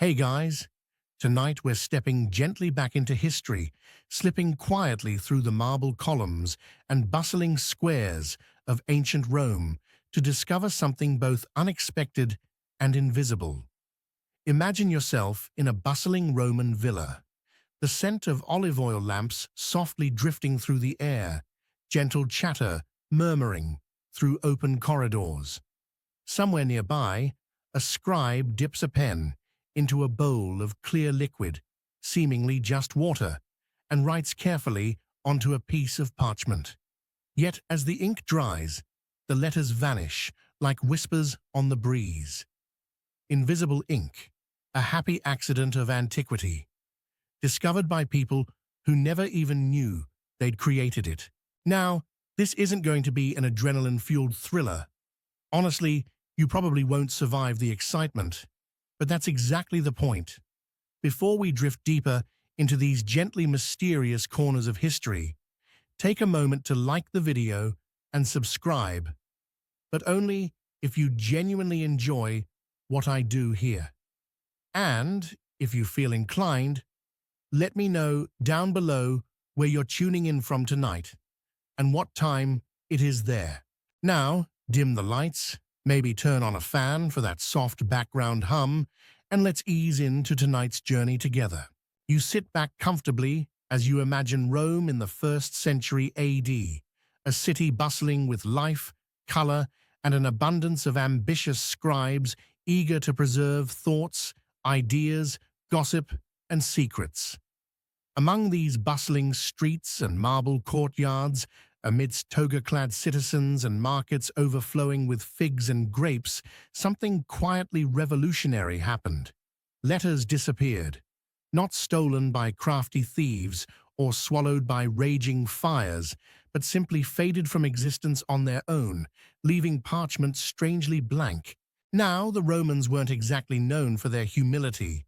Hey guys, tonight we're stepping gently back into history, slipping quietly through the marble columns and bustling squares of ancient Rome to discover something both unexpected and invisible. Imagine yourself in a bustling Roman villa, the scent of olive oil lamps softly drifting through the air, gentle chatter murmuring through open corridors. Somewhere nearby, a scribe dips a pen into a bowl of clear liquid, seemingly just water, and writes carefully onto a piece of parchment. Yet as the ink dries, the letters vanish like whispers on the breeze. Invisible ink, a happy accident of antiquity, discovered by people who never even knew they'd created it. Now, this isn't going to be an adrenaline-fueled thriller. Honestly, you probably won't survive the excitement. But that's exactly the point. Before we drift deeper into these gently mysterious corners of history, take a moment to like the video and subscribe, but only if you genuinely enjoy what I do here. And, if you feel inclined, let me know down below where you're tuning in from tonight and what time it is there. Now, dim the lights, maybe turn on a fan for that soft background hum, and let's ease into tonight's journey together. You sit back comfortably as you imagine Rome in the 1st century AD, a city bustling with life, color, and an abundance of ambitious scribes eager to preserve thoughts, ideas, gossip, and secrets. Among these bustling streets and marble courtyards, amidst toga-clad citizens and markets overflowing with figs and grapes, something quietly revolutionary happened. Letters disappeared, not stolen by crafty thieves or swallowed by raging fires, but simply faded from existence on their own, leaving parchment strangely blank. Now, the Romans weren't exactly known for their humility.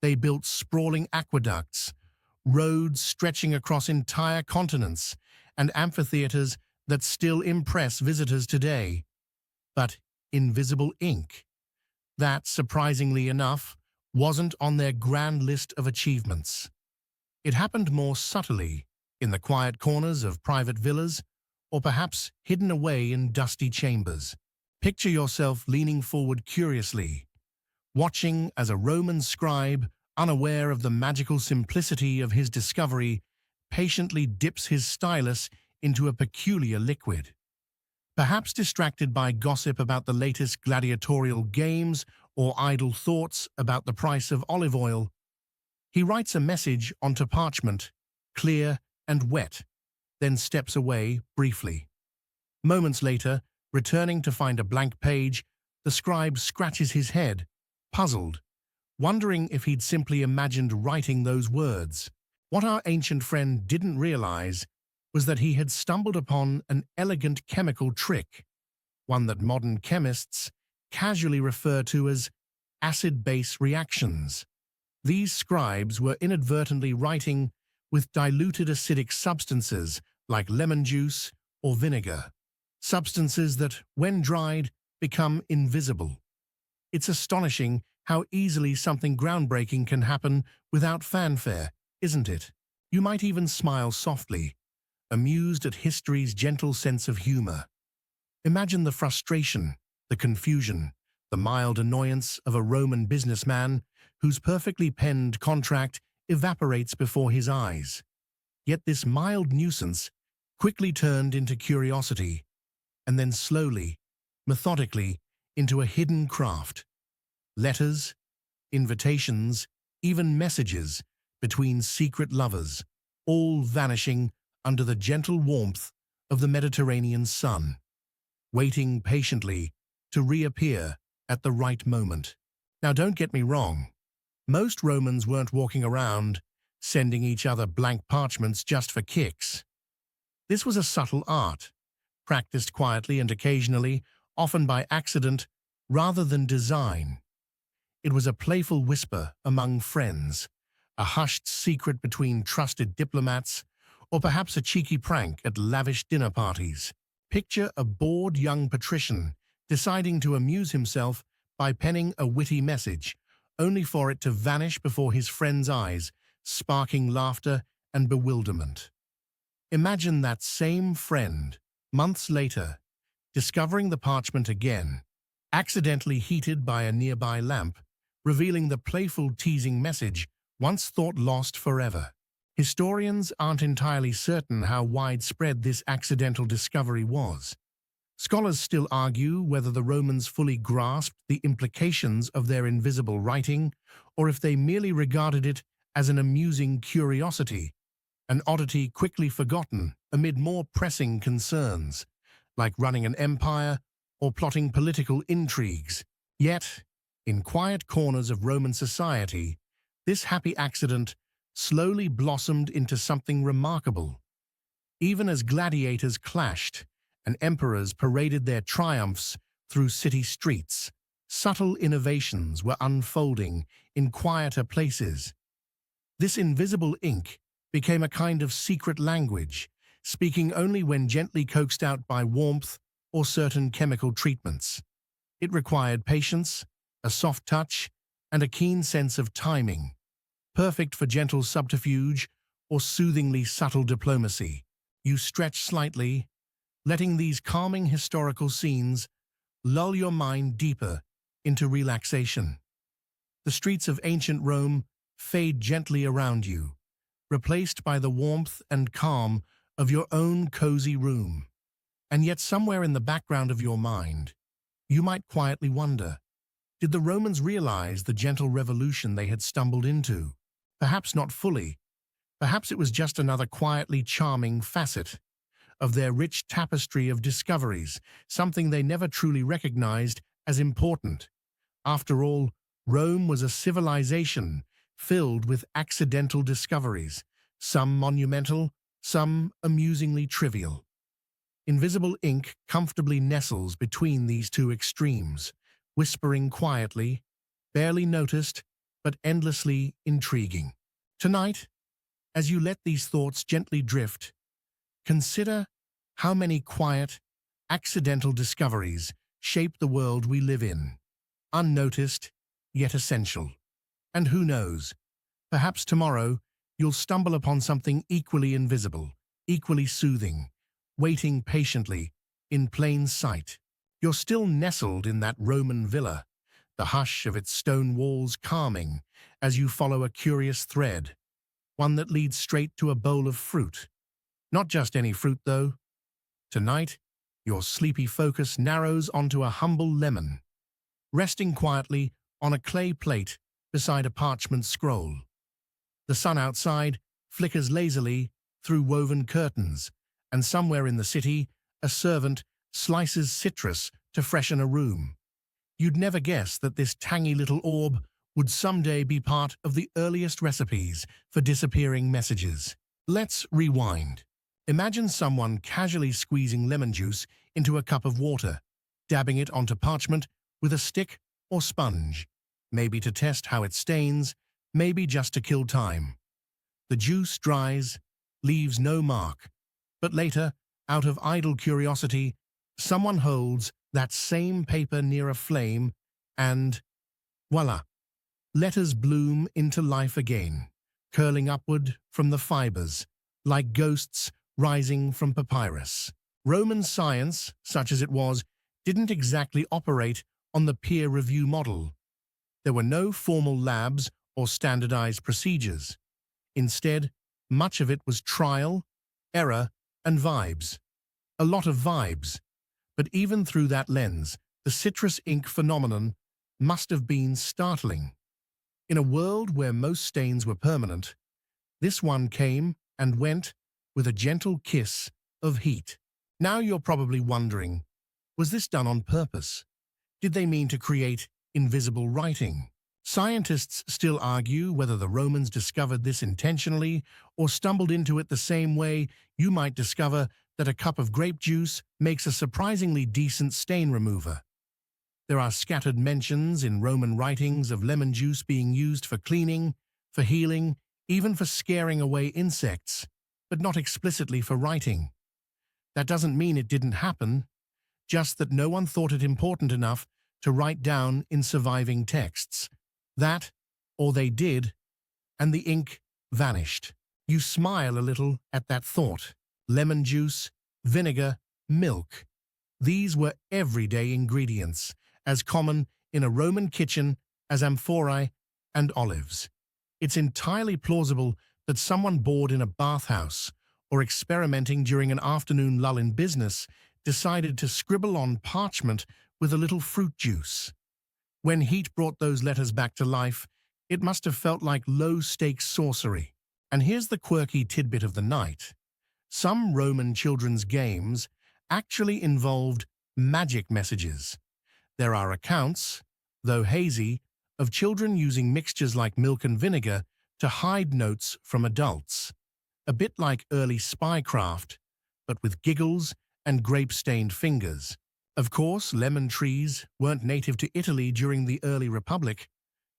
They built sprawling aqueducts, roads stretching across entire continents, and amphitheaters that still impress visitors today. But invisible ink, that, surprisingly enough, wasn't on their grand list of achievements. It happened more subtly, in the quiet corners of private villas, or perhaps hidden away in dusty chambers. Picture yourself leaning forward curiously, watching as a Roman scribe, unaware of the magical simplicity of his discovery, patiently dips his stylus into a peculiar liquid. Perhaps distracted by gossip about the latest gladiatorial games or idle thoughts about the price of olive oil, he writes a message onto parchment, clear and wet, then steps away briefly. Moments later, returning to find a blank page, the scribe scratches his head, puzzled, wondering if he'd simply imagined writing those words. What our ancient friend didn't realize was that he had stumbled upon an elegant chemical trick, one that modern chemists casually refer to as acid-base reactions. These scribes were inadvertently writing with diluted acidic substances like lemon juice or vinegar, substances that, when dried, become invisible. It's astonishing how easily something groundbreaking can happen without fanfare, isn't it? You might even smile softly, amused at history's gentle sense of humor. Imagine the frustration, the confusion, the mild annoyance of a Roman businessman whose perfectly penned contract evaporates before his eyes. Yet this mild nuisance quickly turned into curiosity, and then slowly, methodically, into a hidden craft. Letters, invitations, even messages between secret lovers, all vanishing under the gentle warmth of the Mediterranean sun, waiting patiently to reappear at the right moment. Now, don't get me wrong. Most Romans weren't walking around sending each other blank parchments just for kicks. This was a subtle art, practiced quietly and occasionally, often by accident rather than design. It was a playful whisper among friends, a hushed secret between trusted diplomats, or perhaps a cheeky prank at lavish dinner parties. Picture a bored young patrician deciding to amuse himself by penning a witty message, only for it to vanish before his friend's eyes, sparking laughter and bewilderment. Imagine that same friend, months later, discovering the parchment again, accidentally heated by a nearby lamp, revealing the playful teasing message once thought lost forever. Historians aren't entirely certain how widespread this accidental discovery was. Scholars still argue whether the Romans fully grasped the implications of their invisible writing, or if they merely regarded it as an amusing curiosity, an oddity quickly forgotten amid more pressing concerns, like running an empire or plotting political intrigues. Yet, in quiet corners of Roman society, this happy accident slowly blossomed into something remarkable. Even as gladiators clashed and emperors paraded their triumphs through city streets, subtle innovations were unfolding in quieter places. This invisible ink became a kind of secret language, speaking only when gently coaxed out by warmth or certain chemical treatments. It required patience, a soft touch, and a keen sense of timing, perfect for gentle subterfuge or soothingly subtle diplomacy. You stretch slightly, letting these calming historical scenes lull your mind deeper into relaxation. The streets of ancient Rome fade gently around you, replaced by the warmth and calm of your own cozy room. And yet somewhere in the background of your mind, you might quietly wonder, did the Romans realize the gentle revolution they had stumbled into? Perhaps not fully. Perhaps it was just another quietly charming facet of their rich tapestry of discoveries, something they never truly recognized as important. After all, Rome was a civilization filled with accidental discoveries, some monumental, some amusingly trivial. Invisible ink comfortably nestles between these two extremes, whispering quietly, barely noticed, but endlessly intriguing. Tonight, as you let these thoughts gently drift, consider how many quiet, accidental discoveries shape the world we live in, unnoticed, yet essential. And who knows, perhaps tomorrow you'll stumble upon something equally invisible, equally soothing, waiting patiently, in plain sight. You're still nestled in that Roman villa, the hush of its stone walls calming as you follow a curious thread, one that leads straight to a bowl of fruit. Not just any fruit, though. Tonight, your sleepy focus narrows onto a humble lemon, resting quietly on a clay plate beside a parchment scroll. The sun outside flickers lazily through woven curtains, and somewhere in the city, a servant slices citrus to freshen a room. You'd never guess that this tangy little orb would someday be part of the earliest recipes for disappearing messages. Let's rewind. Imagine someone casually squeezing lemon juice into a cup of water, dabbing it onto parchment with a stick or sponge, maybe to test how it stains, maybe just to kill time. The juice dries, leaves no mark, but later, out of idle curiosity, someone holds that same paper near a flame and, voila, letters bloom into life again, curling upward from the fibers, like ghosts rising from papyrus. Roman science, such as it was, didn't exactly operate on the peer review model. There were no formal labs or standardized procedures. Instead, much of it was trial, error, and vibes. A lot of vibes. But even through that lens, the citrus ink phenomenon must have been startling. In a world where most stains were permanent, this one came and went with a gentle kiss of heat. Now you're probably wondering, was this done on purpose? Did they mean to create invisible writing? Scientists still argue whether the Romans discovered this intentionally or stumbled into it the same way you might discover that a cup of grape juice makes a surprisingly decent stain remover. There are scattered mentions in Roman writings of lemon juice being used for cleaning, for healing, even for scaring away insects, but not explicitly for writing. That doesn't mean it didn't happen, just that no one thought it important enough to write down in surviving texts. That, Or they did, and the ink vanished. You smile a little at that thought. Lemon juice, vinegar, milk. These were everyday ingredients, as common in a Roman kitchen as amphorae and olives. It's entirely plausible that someone bored in a bathhouse or experimenting during an afternoon lull in business decided to scribble on parchment with a little fruit juice. When heat brought those letters back to life, it must have felt like low-stakes sorcery. And here's the quirky tidbit of the night. Some Roman children's games actually involved magic messages. There are accounts, though hazy, of children using mixtures like milk and vinegar to hide notes from adults. A bit like early spycraft, but with giggles and grape-stained fingers. Of course, lemon trees weren't native to Italy during the early Republic.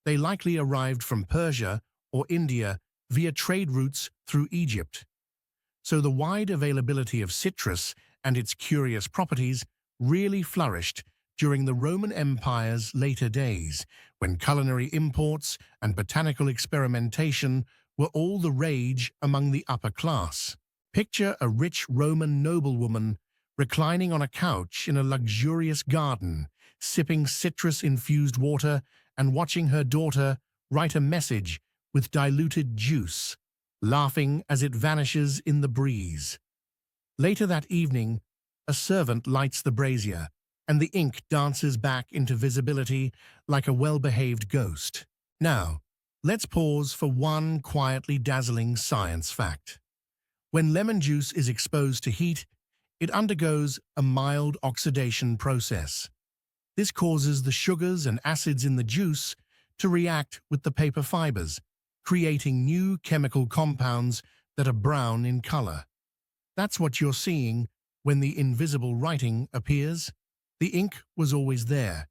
They likely arrived from Persia or India via trade routes through Egypt. So the wide availability of citrus and its curious properties really flourished during the Roman Empire's later days, when culinary imports and botanical experimentation were all the rage among the upper class. Picture a rich Roman noblewoman reclining on a couch in a luxurious garden, sipping citrus-infused water and watching her daughter write a message with diluted juice, laughing as it vanishes in the breeze. Later that evening, a servant lights the brazier, and the ink dances back into visibility like a well-behaved ghost. Now, let's pause for one quietly dazzling science fact. When lemon juice is exposed to heat, it undergoes a mild oxidation process. This causes the sugars and acids in the juice to react with the paper fibers, creating new chemical compounds that are brown in color. That's what you're seeing when the invisible writing appears. The ink was always there.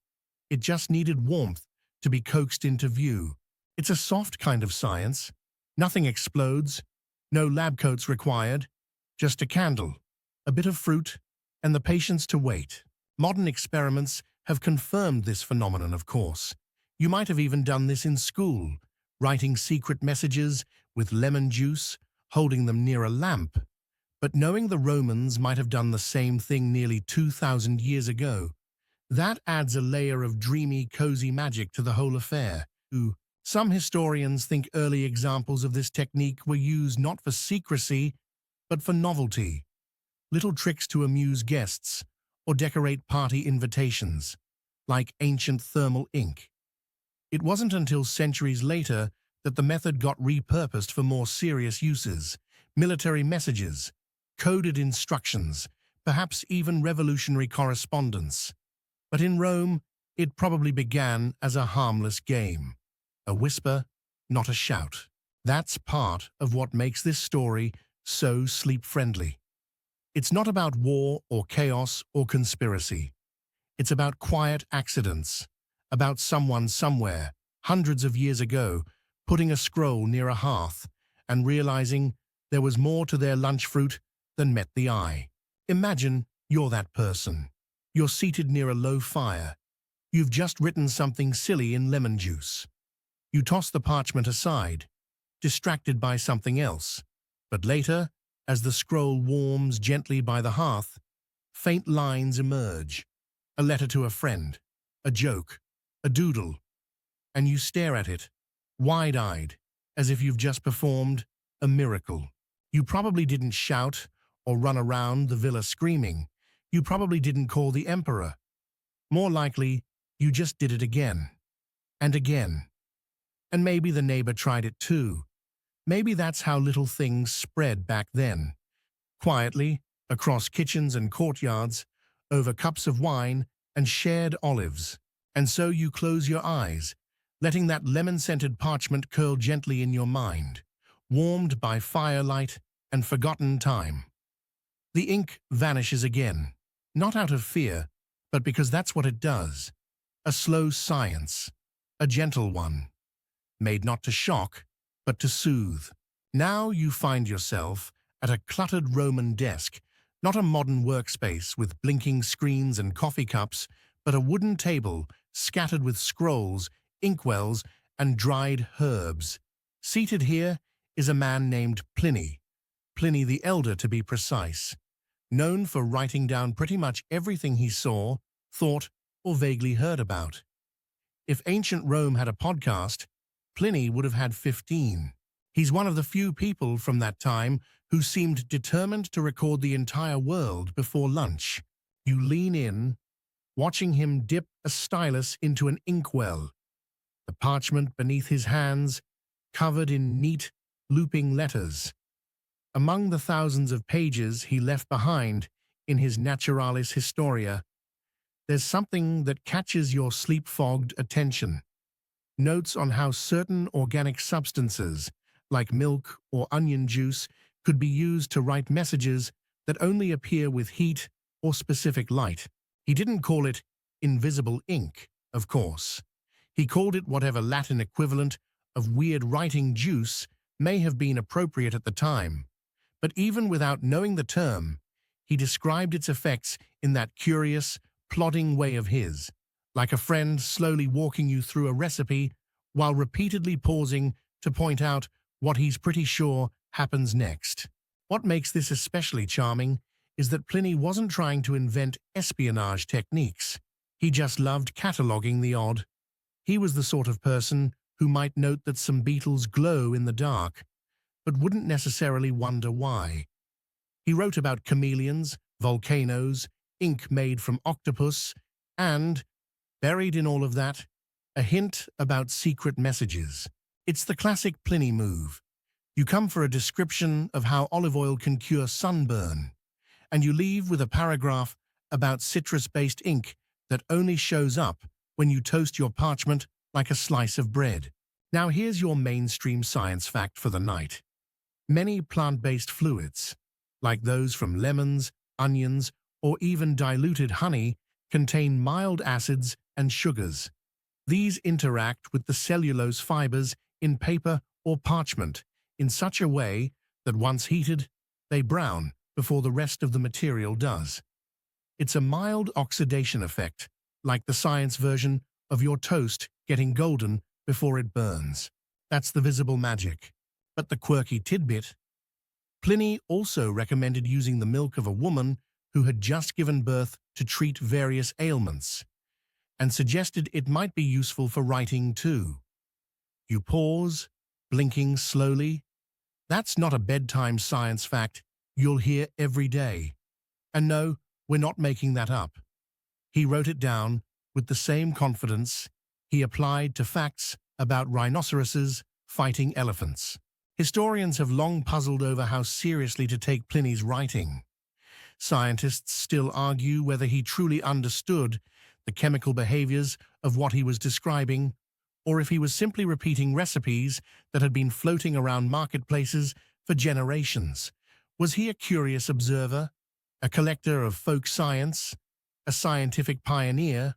It just needed warmth to be coaxed into view. It's a soft kind of science. Nothing explodes, no lab coats required, just a candle, a bit of fruit, and the patience to wait. Modern experiments have confirmed this phenomenon, of course. You might have even done this in school, writing secret messages with lemon juice, holding them near a lamp. But knowing the Romans might have done the same thing nearly 2,000 years ago, that adds a layer of dreamy, cozy magic to the whole affair. Some historians think early examples of this technique were used not for secrecy, but for novelty. Little tricks to amuse guests or decorate party invitations, like ancient thermal ink. It wasn't until centuries later that the method got repurposed for more serious uses, military messages, coded instructions, perhaps even revolutionary correspondence. But in Rome, it probably began as a harmless game. A whisper, not a shout. That's part of what makes this story so sleep-friendly. It's not about war or chaos or conspiracy. It's about quiet accidents, about someone somewhere, hundreds of years ago, putting a scroll near a hearth and realizing there was more to their lunch fruit than met the eye. Imagine you're that person. You're seated near a low fire. You've just written something silly in lemon juice. You toss the parchment aside, distracted by something else. But later, as the scroll warms gently by the hearth, faint lines emerge. A letter to a friend, a joke, a doodle. And you stare at it, wide-eyed, as if you've just performed a miracle. You probably didn't shout or run around the villa screaming. You probably didn't call the emperor. More likely, you just did it again and again. And maybe the neighbor tried it too. Maybe that's how little things spread back then. Quietly, across kitchens and courtyards, over cups of wine and shared olives. And so you close your eyes, letting that lemon-scented parchment curl gently in your mind, warmed by firelight and forgotten time. The ink vanishes again, not out of fear, but because that's what it does. A slow science, a gentle one, made not to shock, but to soothe. Now you find yourself at a cluttered Roman desk, not a modern workspace with blinking screens and coffee cups, but a wooden table scattered with scrolls, inkwells, and dried herbs. Seated here is a man named Pliny, Pliny the Elder to be precise, known for writing down pretty much everything he saw, thought, or vaguely heard about. If ancient Rome had a podcast, Pliny would have had 15. He's one of the few people from that time who seemed determined to record the entire world before lunch. You lean in, watching him dip a stylus into an inkwell, the parchment beneath his hands covered in neat, looping letters. Among the thousands of pages he left behind in his Naturalis Historia, there's something that catches your sleep-fogged attention. Notes on how certain organic substances, like milk or onion juice, could be used to write messages that only appear with heat or specific light. He didn't call it invisible ink, of course. He called it whatever Latin equivalent of weird writing juice may have been appropriate at the time. But even without knowing the term, he described its effects in that curious, plodding way of his, like a friend slowly walking you through a recipe while repeatedly pausing to point out what he's pretty sure happens next. What makes this especially charming is that Pliny wasn't trying to invent espionage techniques. He just loved cataloging the odd. He was the sort of person who might note that some beetles glow in the dark, but wouldn't necessarily wonder why. He wrote about chameleons, volcanoes, ink made from octopus, and, buried in all of that, a hint about secret messages. It's the classic Pliny move. You come for a description of how olive oil can cure sunburn, and you leave with a paragraph about citrus-based ink that only shows up when you toast your parchment like a slice of bread. Now here's your mainstream science fact for the night. Many plant-based fluids, like those from lemons, onions, or even diluted honey, contain mild acids and sugars. These interact with the cellulose fibers in paper or parchment in such a way that once heated, they brown before the rest of the material does. It's a mild oxidation effect, like the science version of your toast getting golden before it burns. That's the visible magic. But the quirky tidbit: Pliny also recommended using the milk of a woman who had just given birth to treat various ailments, and suggested it might be useful for writing too. You pause, blinking slowly. That's not a bedtime science fact you'll hear every day. And no, we're not making that up. He wrote it down with the same confidence he applied to facts about rhinoceroses fighting elephants. Historians have long puzzled over how seriously to take Pliny's writing. Scientists still argue whether he truly understood the chemical behaviors of what he was describing, or if he was simply repeating recipes that had been floating around marketplaces for generations. Was he a curious observer, a collector of folk science, a scientific pioneer,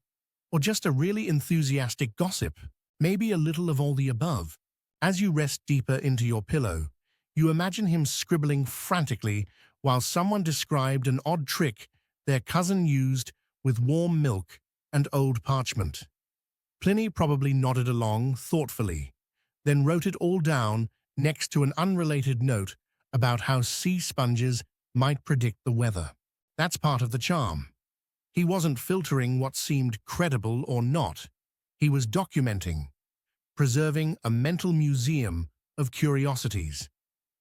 or just a really enthusiastic gossip? Maybe a little of all the above. As you rest deeper into your pillow, you imagine him scribbling frantically while someone described an odd trick their cousin used with warm milk and old parchment. Pliny probably nodded along thoughtfully, then wrote it all down next to an unrelated note about how sea sponges might predict the weather. That's part of the charm. He wasn't filtering what seemed credible or not. He was documenting, preserving a mental museum of curiosities.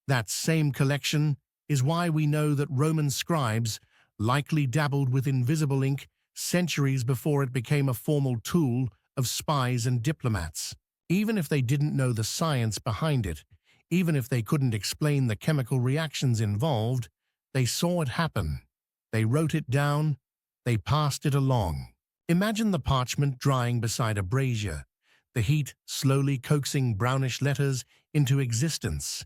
That same collection is why we know that Roman scribes likely dabbled with invisible ink centuries before it became a formal tool of spies and diplomats. Even if they didn't know the science behind it, even if they couldn't explain the chemical reactions involved, they saw it happen. They wrote it down. They passed it along. Imagine the parchment drying beside a brazier, the heat slowly coaxing brownish letters into existence.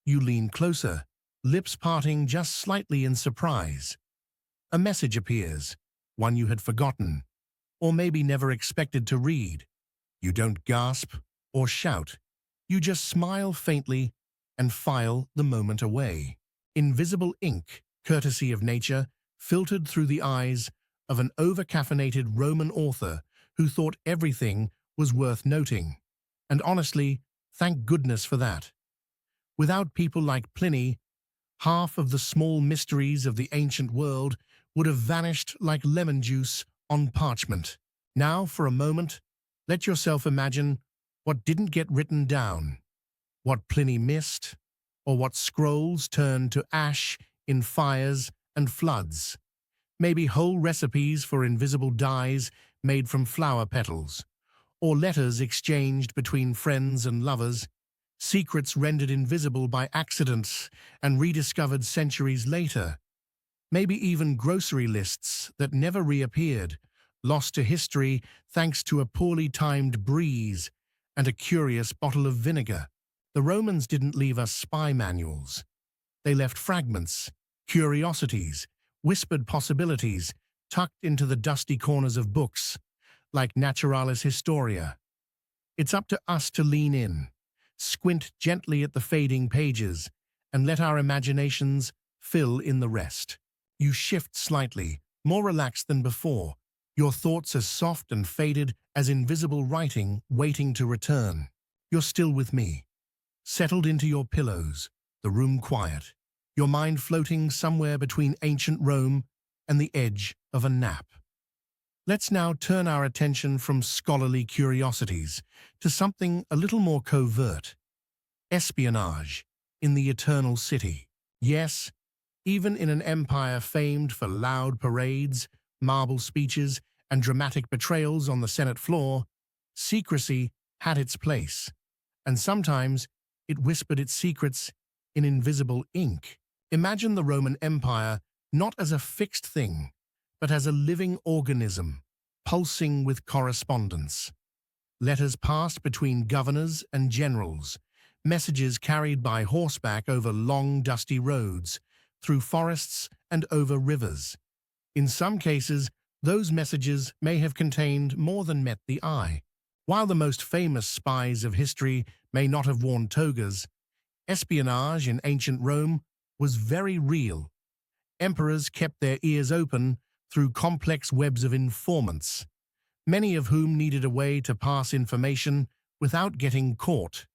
You lean closer, lips parting just slightly in surprise. A message appears, one you had forgotten, or maybe never expected to read. You don't gasp or shout. You just smile faintly and file the moment away. Invisible ink, courtesy of nature, filtered through the eyes of an over-caffeinated Roman author who thought everything was worth noting. And honestly, thank goodness for that. Without people like Pliny, half of the small mysteries of the ancient world would have vanished like lemon juice on parchment. Now, for a moment, let yourself imagine what didn't get written down, what Pliny missed, or what scrolls turned to ash in fires and floods. Maybe whole recipes for invisible dyes made from flower petals, or letters exchanged between friends and lovers, secrets rendered invisible by accidents and rediscovered centuries later. Maybe even grocery lists that never reappeared, lost to history thanks to a poorly timed breeze and a curious bottle of vinegar. The Romans didn't leave us spy manuals. They left fragments, curiosities, whispered possibilities tucked into the dusty corners of books, like Naturalis Historia. It's up to us to lean in, squint gently at the fading pages, and let our imaginations fill in the rest. You shift slightly, more relaxed than before, your thoughts as soft and faded as invisible writing waiting to return. You're still with me, settled into your pillows, the room quiet, your mind floating somewhere between ancient Rome and the edge of a nap. Let's now turn our attention from scholarly curiosities to something a little more covert: espionage in the Eternal City. Yes, even in an empire famed for loud parades, marble speeches, and dramatic betrayals on the Senate floor, secrecy had its place, and sometimes it whispered its secrets in invisible ink. Imagine the Roman Empire not as a fixed thing, but as a living organism, pulsing with correspondence. Letters passed between governors and generals, messages carried by horseback over long, dusty roads, through forests and over rivers. In some cases, those messages may have contained more than met the eye. While the most famous spies of history may not have worn togas, espionage in ancient Rome was very real. Emperors kept their ears open through complex webs of informants, many of whom needed a way to pass information without getting caught.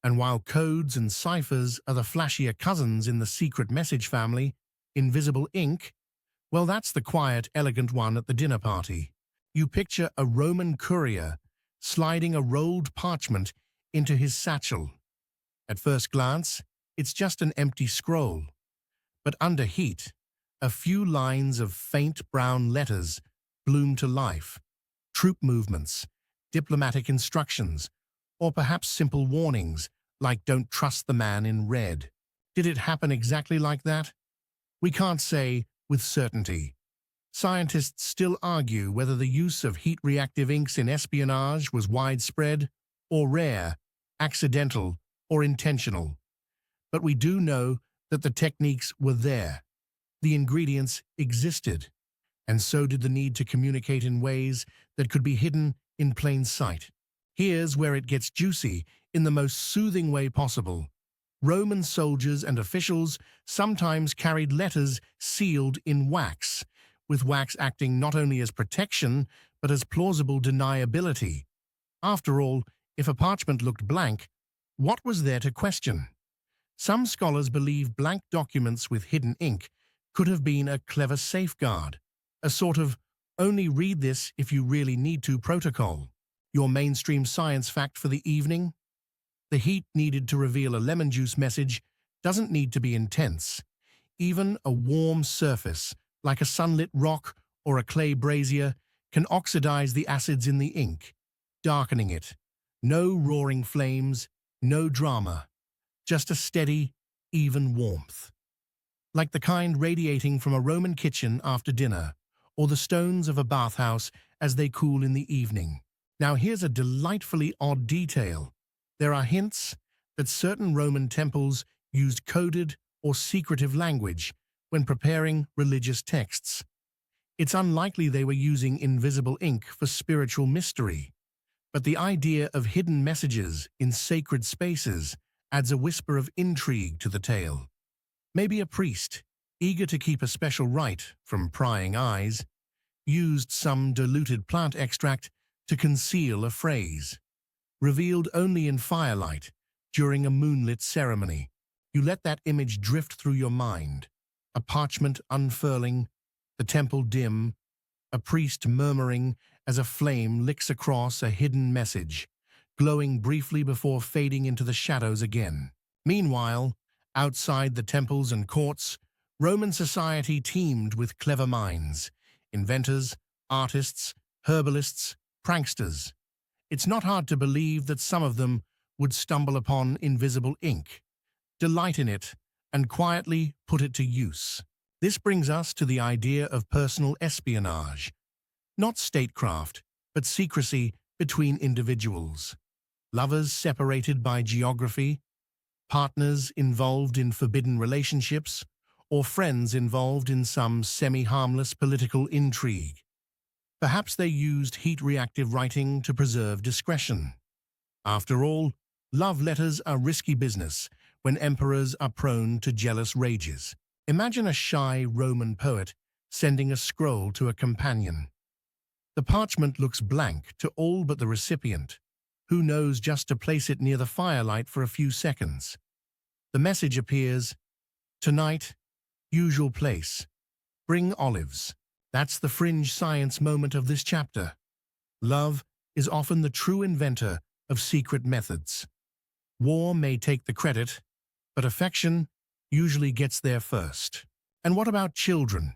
And while codes and ciphers are the flashier cousins in the secret message family, invisible ink, well, that's the quiet, elegant one at the dinner party. You picture a Roman courier sliding a rolled parchment into his satchel. At first glance, it's just an empty scroll. But under heat, a few lines of faint brown letters bloom to life. Troop movements, diplomatic instructions, or perhaps simple warnings like "don't trust the man in red." Did it happen exactly like that? We can't say with certainty. Scientists still argue whether the use of heat-reactive inks in espionage was widespread or rare, accidental or intentional. But we do know that the techniques were there. The ingredients existed, and so did the need to communicate in ways that could be hidden in plain sight. Here's where it gets juicy in the most soothing way possible. Roman soldiers and officials sometimes carried letters sealed in wax, with wax acting not only as protection but as plausible deniability. After all, if a parchment looked blank, what was there to question? Some scholars believe blank documents with hidden ink could have been a clever safeguard, a sort of "only read this if you really need to" protocol. Your mainstream science fact for the evening? The heat needed to reveal a lemon juice message doesn't need to be intense. Even a warm surface, like a sunlit rock or a clay brazier, can oxidize the acids in the ink, darkening it. No roaring flames, no drama, just a steady, even warmth. Like the kind radiating from a Roman kitchen after dinner, or the stones of a bathhouse as they cool in the evening. Now here's a delightfully odd detail. There are hints that certain Roman temples used coded or secretive language when preparing religious texts. It's unlikely they were using invisible ink for spiritual mystery, but the idea of hidden messages in sacred spaces adds a whisper of intrigue to the tale. Maybe a priest, eager to keep a special rite from prying eyes, used some diluted plant extract to conceal a phrase. revealed only in firelight during a moonlit ceremony. You let that image drift through your mind, a parchment unfurling, the temple dim, a priest murmuring as a flame licks across a hidden message, glowing briefly before fading into the shadows again. Meanwhile, outside the temples and courts, Roman society teemed with clever minds, inventors, artists, herbalists, pranksters. It's not hard to believe that some of them would stumble upon invisible ink, delight in it, and quietly put it to use. This brings us to the idea of personal espionage, not statecraft, but secrecy between individuals. Lovers separated by geography, partners involved in forbidden relationships, or friends involved in some semi-harmless political intrigue. Perhaps they used heat-reactive writing to preserve discretion. After all, love letters are risky business when emperors are prone to jealous rages. Imagine a shy Roman poet sending a scroll to a companion. The parchment looks blank to all but the recipient, who knows just to place it near the firelight for a few seconds. The message appears, "Tonight, usual place. Bring olives." That's the fringe science moment of this chapter. Love is often the true inventor of secret methods. War may take the credit, but affection usually gets there first. And what about children?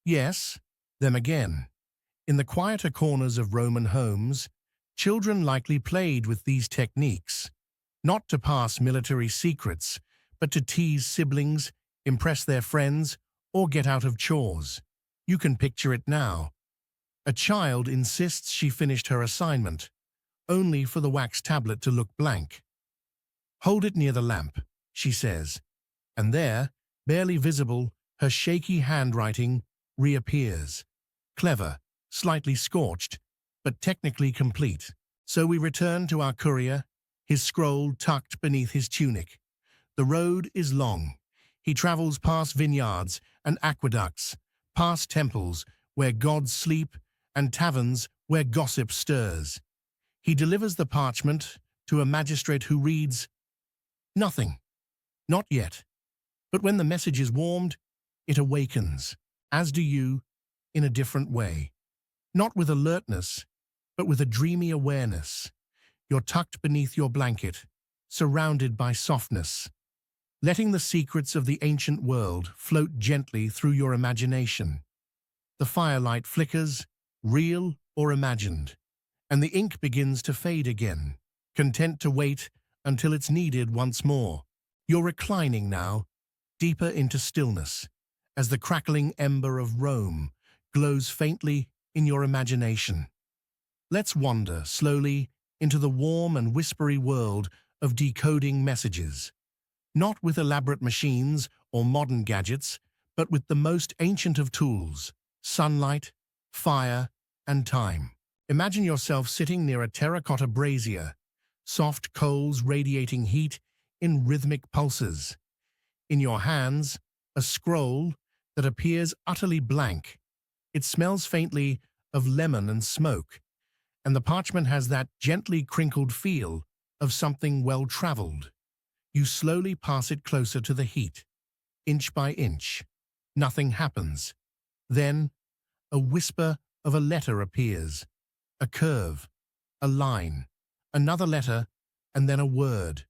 Yes, them again. In the quieter corners of Roman homes, children likely played with these techniques, not to pass military secrets, but to tease siblings, impress their friends, or get out of chores. You can picture it now. A child insists she finished her assignment, only for the wax tablet to look blank. "Hold it near the lamp," she says, and there, barely visible, her shaky handwriting reappears. Clever, slightly scorched, but technically complete. So we return to our courier, his scroll tucked beneath his tunic. The road is long. He travels past vineyards and aqueducts, past temples where gods sleep and taverns where gossip stirs. He delivers the parchment to a magistrate who reads, "Nothing. Not yet." But when the message is warmed, it awakens, as do you, in a different way. Not with alertness, but with a dreamy awareness. You're tucked beneath your blanket, surrounded by softness, letting the secrets of the ancient world float gently through your imagination. The firelight flickers, real or imagined, and the ink begins to fade again, content to wait until it's needed once more. You're reclining now, deeper into stillness, as the crackling ember of Rome glows faintly in your imagination. Let's wander slowly into the warm and whispery world of decoding messages, not with elaborate machines or modern gadgets, but with the most ancient of tools: sunlight, fire, and time. Imagine yourself sitting near a terracotta brazier, soft coals radiating heat in rhythmic pulses. In your hands, a scroll that appears utterly blank. It smells faintly of lemon and smoke, and the parchment has that gently crinkled feel of something well-traveled. You slowly pass it closer to the heat, inch by inch. Nothing happens. Then, a whisper of a letter appears, a curve, a line, another letter, and then a word,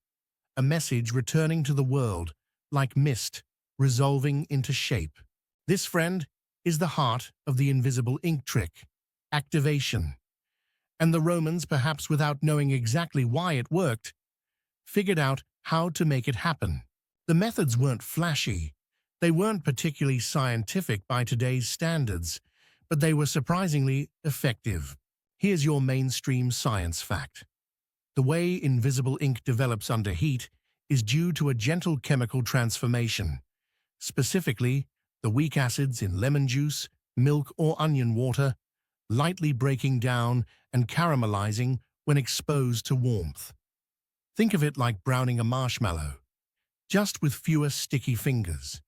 a message returning to the world like mist, resolving into shape. This, friend, is the heart of the invisible ink trick, activation. And the Romans, perhaps without knowing exactly why it worked, figured out how to make it happen. The methods weren't flashy. They weren't particularly scientific by today's standards, but they were surprisingly effective. Here's your mainstream science fact. The way invisible ink develops under heat is due to a gentle chemical transformation. Specifically, the weak acids in lemon juice, milk, or onion water, lightly breaking down and caramelizing when exposed to warmth. Think of it like browning a marshmallow, just with fewer sticky fingers.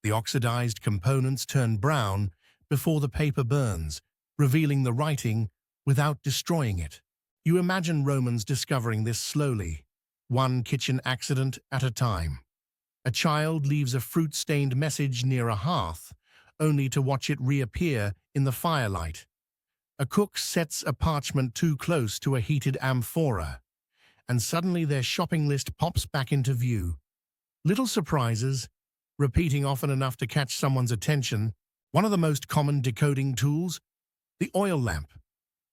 The oxidized components turn brown before the paper burns, revealing the writing without destroying it. You imagine Romans discovering this slowly, one kitchen accident at a time. A child leaves a fruit-stained message near a hearth, only to watch it reappear in the firelight. A cook sets a parchment too close to a heated amphora, and suddenly their shopping list pops back into view. Little surprises, repeating often enough to catch someone's attention. One of the most common decoding tools, the oil lamp.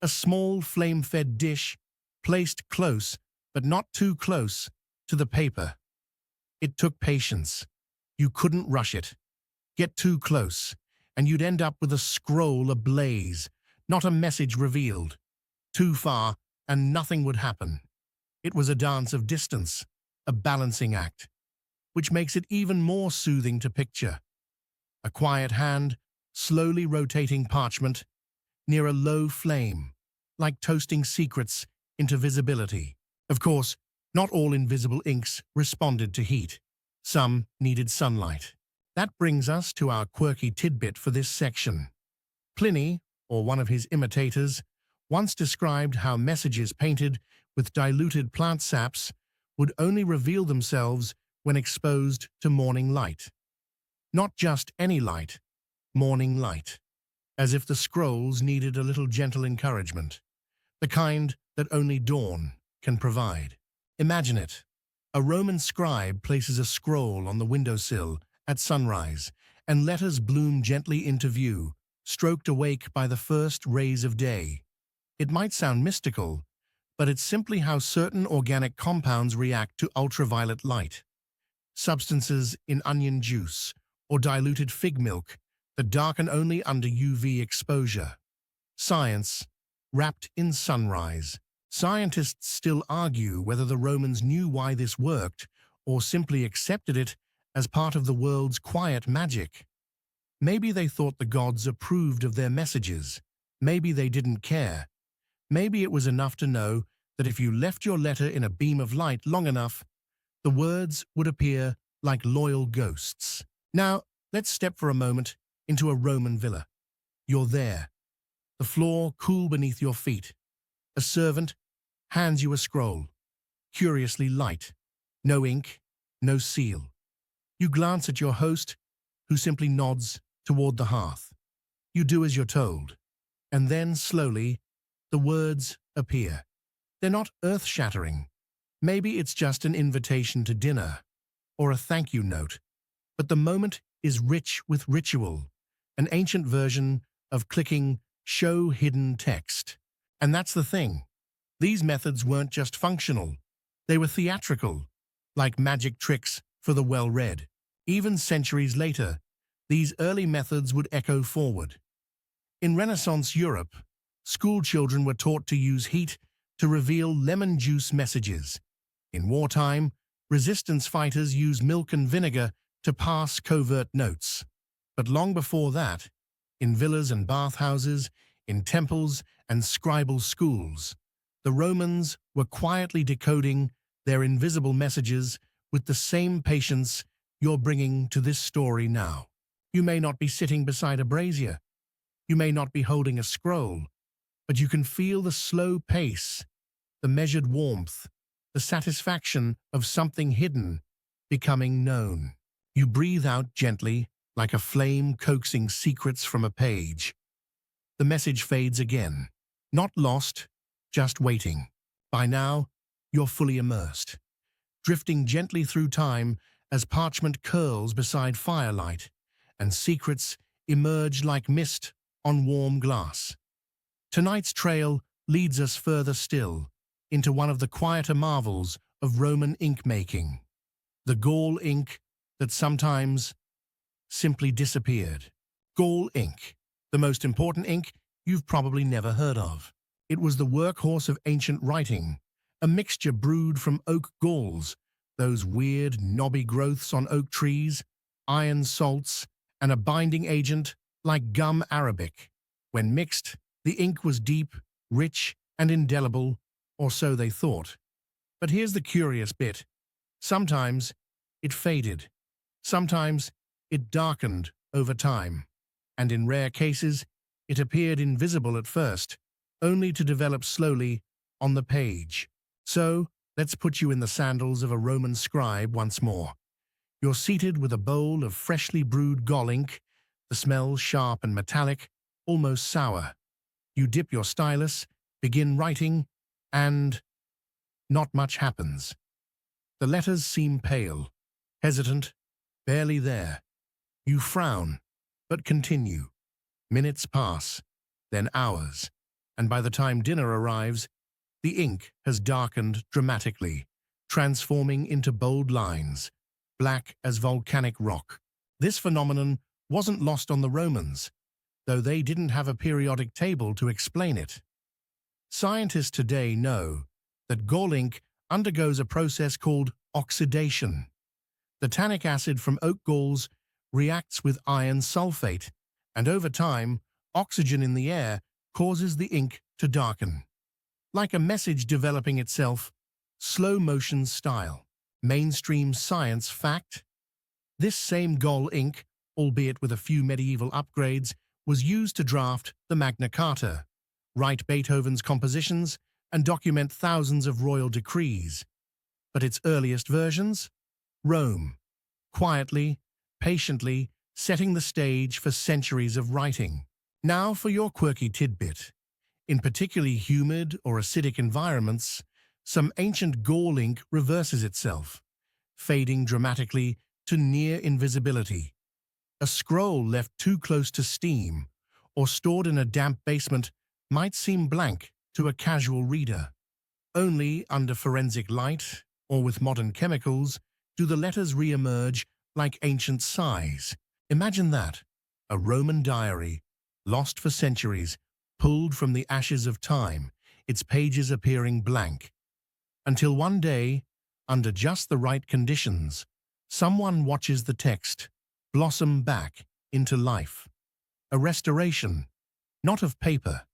A small flame-fed dish placed close, but not too close, to the paper. It took patience. You couldn't rush it. Get too close, and you'd end up with a scroll ablaze, not a message revealed. Too far, and nothing would happen. It was a dance of distance, a balancing act, which makes it even more soothing to picture. A quiet hand, slowly rotating parchment, near a low flame, like toasting secrets into visibility. Of course, not all invisible inks responded to heat. Some needed sunlight. That brings us to our quirky tidbit for this section. Pliny, or one of his imitators, once described how messages painted with diluted plant saps would only reveal themselves when exposed to morning light. Not just any light, morning light. As if the scrolls needed a little gentle encouragement, the kind that only dawn can provide. Imagine it. A Roman scribe places a scroll on the windowsill at sunrise, and letters bloom gently into view, stroked awake by the first rays of day. It might sound mystical, but it's simply how certain organic compounds react to ultraviolet light. Substances in onion juice or diluted fig milk that darken only under UV exposure. Science, wrapped in sunrise. Scientists still argue whether the Romans knew why this worked or simply accepted it as part of the world's quiet magic. Maybe they thought the gods approved of their messages. Maybe they didn't care. Maybe it was enough to know that if you left your letter in a beam of light long enough, the words would appear like loyal ghosts. Now, let's step for a moment into a Roman villa. You're there, the floor cool beneath your feet. A servant hands you a scroll, curiously light. No ink, no seal. You glance at your host, who simply nods toward the hearth. You do as you're told, and then, slowly, the words appear. They're not earth-shattering. Maybe it's just an invitation to dinner, or a thank you note, but the moment is rich with ritual, an ancient version of clicking show hidden text. And that's the thing. These methods weren't just functional. They were theatrical, like magic tricks for the well-read. Even centuries later, these early methods would echo forward. In Renaissance Europe, school children were taught to use heat to reveal lemon juice messages. In wartime, resistance fighters used milk and vinegar to pass covert notes. But long before that, in villas and bathhouses, in temples and scribal schools, the Romans were quietly decoding their invisible messages with the same patience you're bringing to this story now. You may not be sitting beside a brazier. You may not be holding a scroll, but you can feel the slow pace, the measured warmth, the satisfaction of something hidden becoming known. You breathe out gently, like a flame coaxing secrets from a page. The message fades again. Not lost, just waiting. By now, you're fully immersed, drifting gently through time as parchment curls beside firelight, and secrets emerge like mist on warm glass. Tonight's trail leads us further still, into one of the quieter marvels of Roman ink-making, the gall ink that sometimes simply disappeared. Gall ink, the most important ink you've probably never heard of. It was the workhorse of ancient writing, a mixture brewed from oak galls, those weird, knobby growths on oak trees, iron salts, and a binding agent like gum arabic. When mixed, the ink was deep, rich, and indelible, or so they thought. But here's the curious bit. Sometimes it faded. Sometimes it darkened over time. And in rare cases, it appeared invisible at first, only to develop slowly on the page. So, let's put you in the sandals of a Roman scribe once more. You're seated with a bowl of freshly brewed gall ink, the smell sharp and metallic, almost sour. You dip your stylus, begin writing, and not much happens. The letters seem pale, hesitant, barely there. You frown, but continue. Minutes pass, then hours, and by the time dinner arrives, the ink has darkened dramatically, transforming into bold lines, black as volcanic rock. This phenomenon wasn't lost on the Romans, though they didn't have a periodic table to explain it. Scientists today know that gall ink undergoes a process called oxidation. The tannic acid from oak galls reacts with iron sulfate, and over time, oxygen in the air causes the ink to darken. Like a message developing itself, slow motion style. Mainstream science fact: this same gall ink, albeit with a few medieval upgrades, was used to draft the Magna Carta, write Beethoven's compositions, and document thousands of royal decrees. But its earliest versions? Rome, quietly, patiently, setting the stage for centuries of writing. Now for your quirky tidbit. In particularly humid or acidic environments, some ancient gall ink reverses itself, fading dramatically to near invisibility. A scroll left too close to steam or stored in a damp basement might seem blank to a casual reader. Only under forensic light or with modern chemicals do the letters re-emerge like ancient sighs. Imagine that, a Roman diary, lost for centuries, pulled from the ashes of time, its pages appearing blank. Until one day, under just the right conditions, someone watches the text blossom back into life. A restoration, not of paper,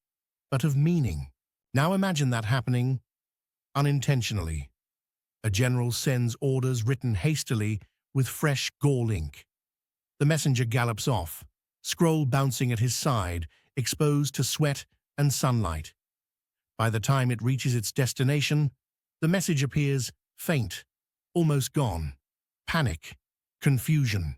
but of meaning. Now imagine that happening unintentionally. A general sends orders written hastily with fresh gall ink. The messenger gallops off, scroll bouncing at his side, exposed to sweat and sunlight. By the time it reaches its destination, the message appears faint, almost gone. Panic, confusion.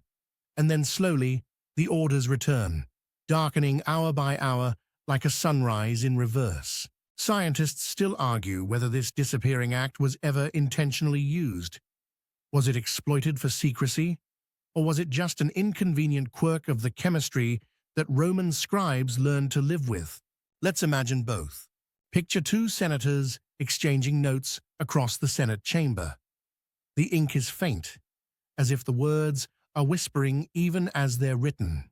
And then slowly, the orders return, darkening hour by hour like a sunrise in reverse. Scientists still argue whether this disappearing act was ever intentionally used. Was it exploited for secrecy? Or was it just an inconvenient quirk of the chemistry that Roman scribes learned to live with? Let's imagine both. Picture two senators exchanging notes across the Senate chamber. The ink is faint, as if the words are whispering even as they're written.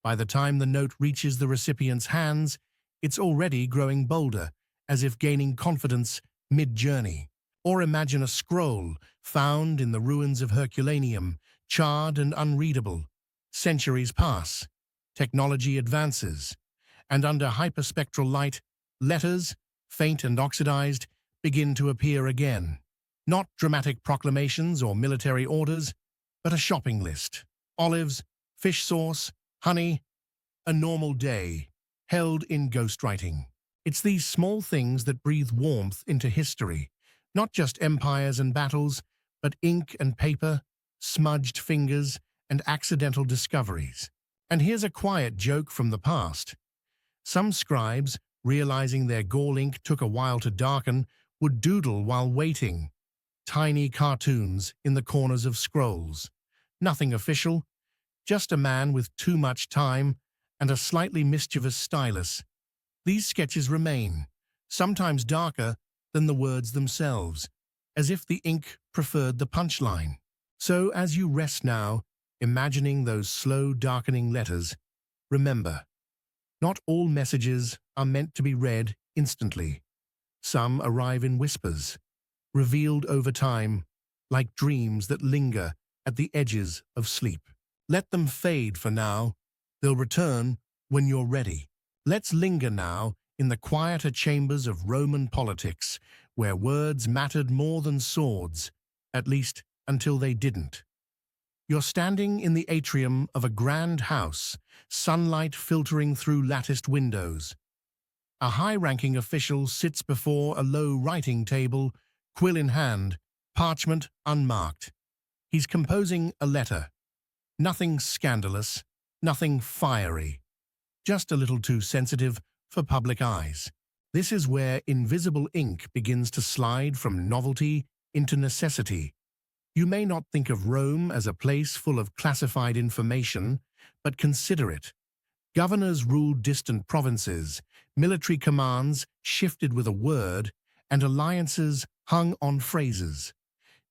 By the time the note reaches the recipient's hands, it's already growing bolder, as if gaining confidence mid-journey. Or imagine a scroll found in the ruins of Herculaneum, charred and unreadable. Centuries pass, technology advances, and under hyperspectral light, letters, faint and oxidized, begin to appear again. Not dramatic proclamations or military orders, but a shopping list. Olives, fish sauce, honey, a normal day, held in ghostwriting. It's these small things that breathe warmth into history, not just empires and battles, but ink and paper, smudged fingers, and accidental discoveries. And here's a quiet joke from the past. Some scribes, realizing their gall ink took a while to darken, would doodle while waiting. Tiny cartoons in the corners of scrolls. Nothing official, just a man with too much time and a slightly mischievous stylus. These sketches remain, sometimes darker than the words themselves, as if the ink preferred the punchline. So as you rest now, imagining those slow darkening letters, remember, not all messages are meant to be read instantly. Some arrive in whispers, revealed over time, like dreams that linger at the edges of sleep. Let them fade for now. They'll return when you're ready. Let's linger now in the quieter chambers of Roman politics, where words mattered more than swords, at least until they didn't. You're standing in the atrium of a grand house, sunlight filtering through latticed windows. A high-ranking official sits before a low writing table, quill in hand, parchment unmarked. He's composing a letter. Nothing scandalous, nothing fiery, just a little too sensitive for public eyes. This is where invisible ink begins to slide from novelty into necessity. You may not think of Rome as a place full of classified information, but consider it. Governors ruled distant provinces, military commands shifted with a word, and alliances hung on phrases.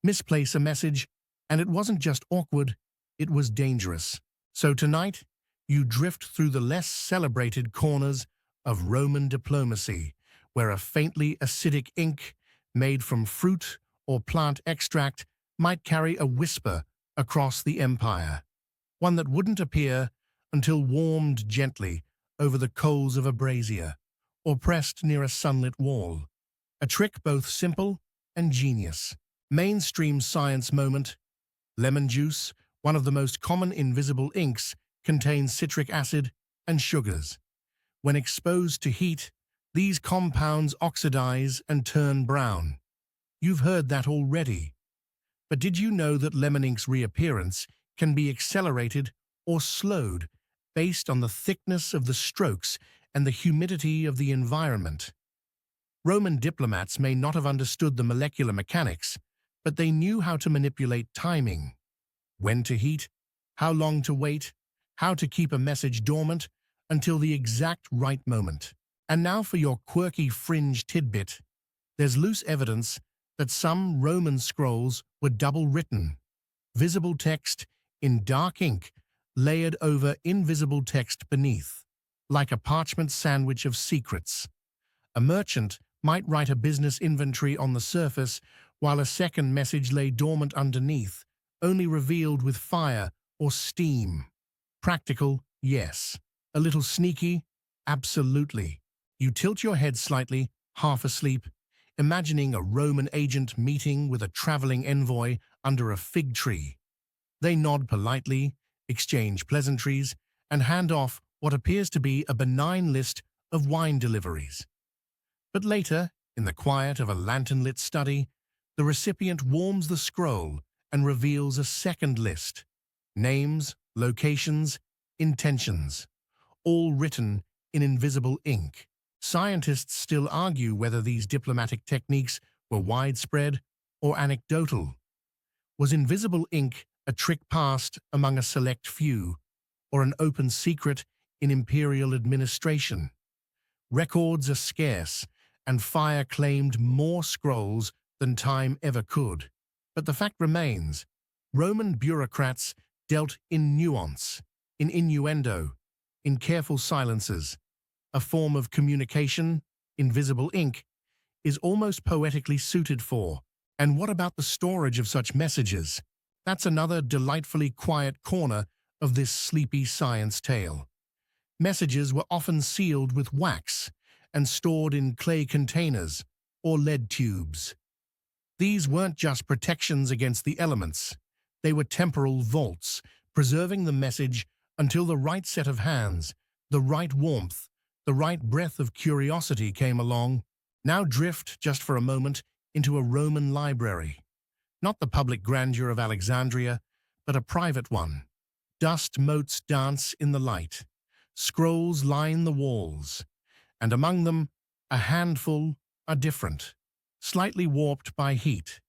Misplace a message, and it wasn't just awkward, it was dangerous. So tonight, you drift through the less celebrated corners of Roman diplomacy, where a faintly acidic ink made from fruit or plant extract might carry a whisper across the empire, one that wouldn't appear until warmed gently over the coals of a brazier or pressed near a sunlit wall. A trick both simple and genius. Mainstream science moment. Lemon juice, one of the most common invisible inks, contains citric acid and sugars. When exposed to heat, these compounds oxidize and turn brown. You've heard that already. But did you know that lemon ink's reappearance can be accelerated or slowed based on the thickness of the strokes and the humidity of the environment? Roman diplomats may not have understood the molecular mechanics, but they knew how to manipulate timing. When to heat, how long to wait, how to keep a message dormant until the exact right moment. And now for your quirky fringe tidbit. There's loose evidence that some Roman scrolls were double-written. Visible text in dark ink layered over invisible text beneath, like a parchment sandwich of secrets. A merchant might write a business inventory on the surface while a second message lay dormant underneath, only revealed with fire or steam. Practical, yes. A little sneaky, absolutely. You tilt your head slightly, half asleep, imagining a Roman agent meeting with a traveling envoy under a fig tree. They nod politely, exchange pleasantries, and hand off what appears to be a benign list of wine deliveries. But later, in the quiet of a lantern-lit study, the recipient warms the scroll and reveals a second list. Names, locations, intentions, all written in invisible ink. Scientists still argue whether these diplomatic techniques were widespread or anecdotal. Was invisible ink a trick passed among a select few, or an open secret in imperial administration? Records are scarce, and fire claimed more scrolls than time ever could. But the fact remains, Roman bureaucrats dealt in nuance, in innuendo, in careful silences. A form of communication, invisible ink, is almost poetically suited for. And what about the storage of such messages? That's another delightfully quiet corner of this sleepy science tale. Messages were often sealed with wax and stored in clay containers or lead tubes. These weren't just protections against the elements. They were temporal vaults, preserving the message until the right set of hands, the right warmth, the right breath of curiosity came along. Now drift, just for a moment, into a Roman library. Not the public grandeur of Alexandria, but a private one. Dust motes dance in the light. Scrolls line the walls, and among them, a handful are different, slightly warped by heat.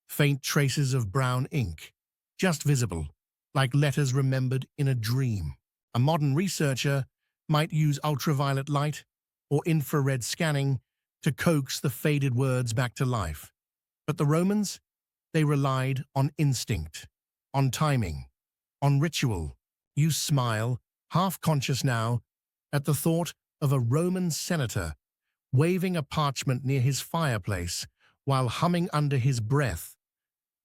Faint traces of brown ink, just visible, like letters remembered in a dream. A modern researcher might use ultraviolet light or infrared scanning to coax the faded words back to life. But the Romans, they relied on instinct, on timing, on ritual. You smile, half-conscious now, at the thought of a Roman senator waving a parchment near his fireplace while humming under his breath,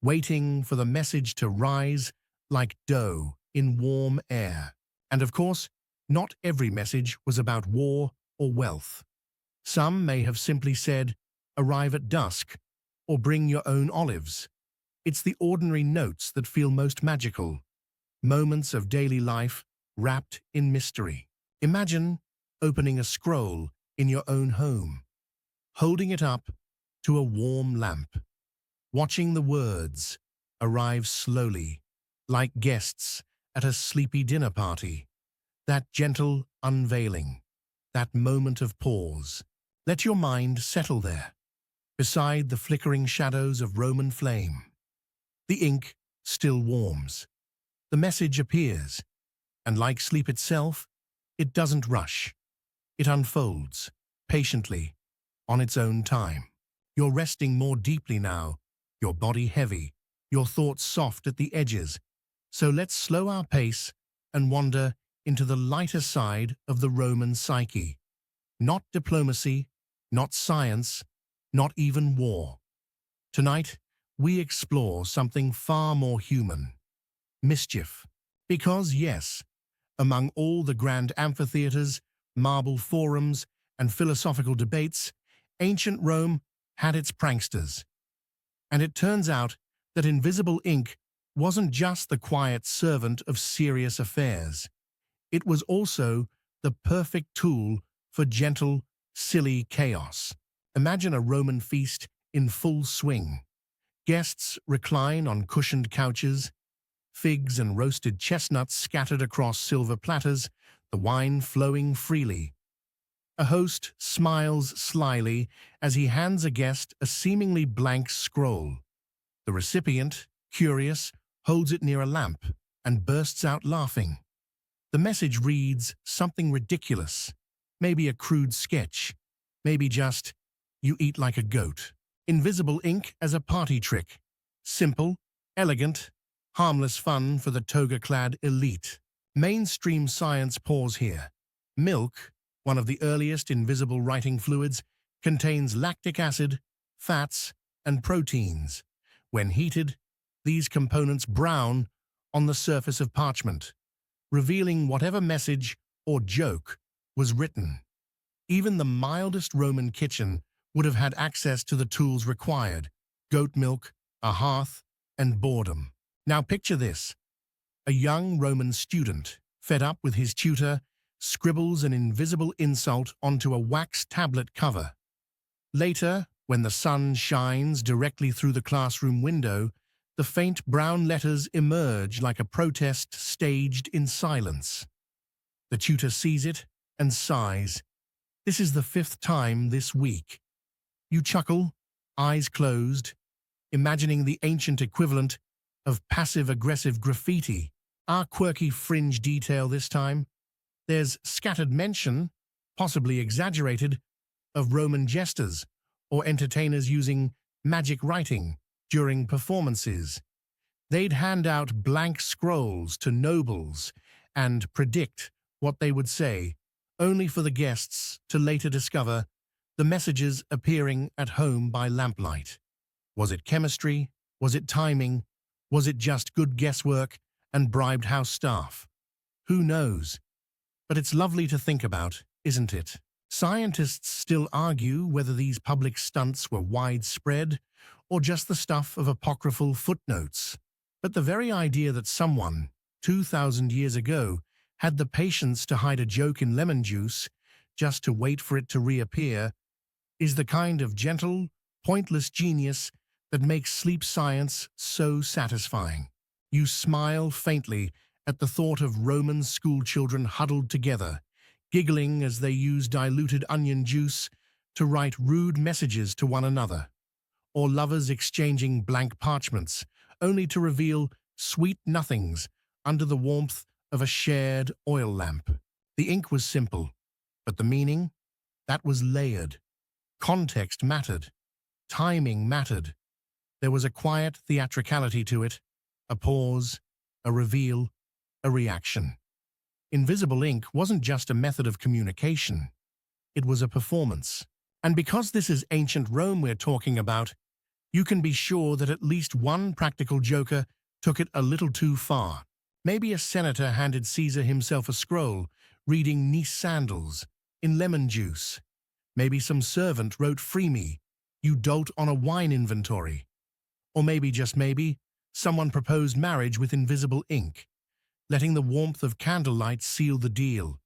waiting for the message to rise like dough in warm air. And of course, not every message was about war or wealth. Some may have simply said, "Arrive at dusk," or "Bring your own olives." It's the ordinary notes that feel most magical, moments of daily life wrapped in mystery. Imagine opening a scroll in your own home, holding it up to a warm lamp, watching the words arrive slowly, like guests at a sleepy dinner party. That gentle unveiling, that moment of pause. Let your mind settle there, beside the flickering shadows of Roman flame. The ink still warms. The message appears, and like sleep itself, it doesn't rush. It unfolds, patiently, on its own time. You're resting more deeply now, your body heavy, your thoughts soft at the edges. So let's slow our pace and wander into the lighter side of the Roman psyche. Not diplomacy, not science, not even war. Tonight, we explore something far more human: mischief. Because, yes, among all the grand amphitheaters, marble forums, and philosophical debates, ancient Rome had its pranksters. And it turns out that invisible ink wasn't just the quiet servant of serious affairs. It was also the perfect tool for gentle, silly chaos. Imagine a Roman feast in full swing. Guests recline on cushioned couches, figs and roasted chestnuts scattered across silver platters, the wine flowing freely. A host smiles slyly as he hands a guest a seemingly blank scroll. The recipient, curious, holds it near a lamp and bursts out laughing. The message reads something ridiculous, maybe a crude sketch, maybe just, "You eat like a goat." Invisible ink as a party trick. Simple, elegant, harmless fun for the toga-clad elite. Mainstream science pause here. Milk, one of the earliest invisible writing fluids, contains lactic acid, fats, and proteins. When heated, these components brown on the surface of parchment, revealing whatever message or joke was written. Even the mildest Roman kitchen would have had access to the tools required: goat milk, a hearth, and boredom. Now picture this. A young Roman student, fed up with his tutor, scribbles an invisible insult onto a wax tablet cover. Later, when the sun shines directly through the classroom window, the faint brown letters emerge like a protest staged in silence. The tutor sees it and sighs. This is the 5th time this week. You chuckle, eyes closed, imagining the ancient equivalent of passive-aggressive graffiti. Our quirky fringe detail this time. There's scattered mention, possibly exaggerated, of Roman jesters or entertainers using magic writing during performances. They'd hand out blank scrolls to nobles and predict what they would say, only for the guests to later discover the messages appearing at home by lamplight. Was it chemistry? Was it timing? Was it just good guesswork and bribed house staff? Who knows? But it's lovely to think about, isn't it? Scientists still argue whether these public stunts were widespread or just the stuff of apocryphal footnotes. But the very idea that someone, 2,000 years ago, had the patience to hide a joke in lemon juice just to wait for it to reappear is the kind of gentle, pointless genius that makes sleep science so satisfying. You smile faintly at the thought of Roman schoolchildren huddled together, giggling as they use diluted onion juice to write rude messages to one another, or lovers exchanging blank parchments, only to reveal sweet nothings under the warmth of a shared oil lamp. The ink was simple, but the meaning, that was layered. Context mattered. Timing mattered. There was a quiet theatricality to it, a pause, a reveal, a reaction. Invisible ink wasn't just a method of communication. It was a performance. And because this is ancient Rome we're talking about, you can be sure that at least one practical joker took it a little too far. Maybe a senator handed Caesar himself a scroll, reading "Nice sandals" in lemon juice. Maybe some servant wrote "Free me, you dolt" on a wine inventory. Or maybe, just maybe, someone proposed marriage with invisible ink, letting the warmth of candlelight seal the deal.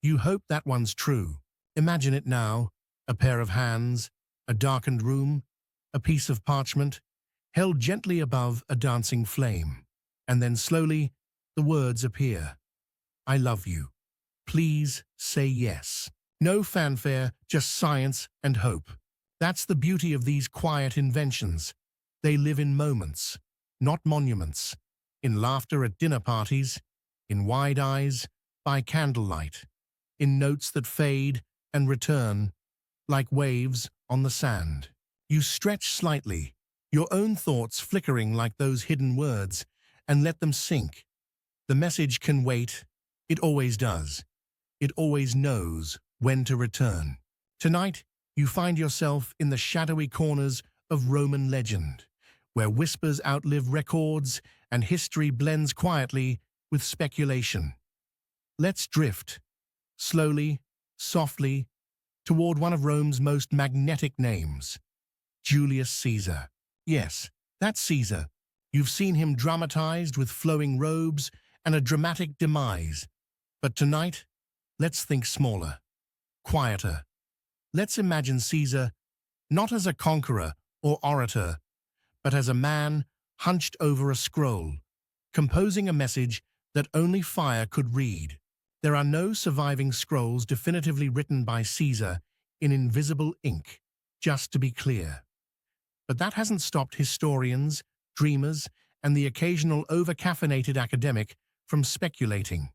You hope that one's true. Imagine it now, a pair of hands, a darkened room, a piece of parchment, held gently above a dancing flame. And then slowly, the words appear. I love you. Please say yes. No fanfare, just science and hope. That's the beauty of these quiet inventions. They live in moments, not monuments, in laughter at dinner parties, in wide eyes by candlelight, in notes that fade and return like waves on the sand. You stretch slightly, your own thoughts flickering like those hidden words, and let them sink. The message can wait. It always does. It always knows when to return. Tonight, you find yourself in the shadowy corners of Roman legend, where whispers outlive records and history blends quietly with speculation. Let's drift, slowly, softly, toward one of Rome's most magnetic names, Julius Caesar. Yes, that's Caesar. You've seen him dramatized with flowing robes and a dramatic demise. But tonight, let's think smaller, quieter. Let's imagine Caesar not as a conqueror or orator, but as a man hunched over a scroll, composing a message that only fire could read. There are no surviving scrolls definitively written by Caesar in invisible ink, just to be clear. But that hasn't stopped historians, dreamers, and the occasional over-caffeinated academic from speculating.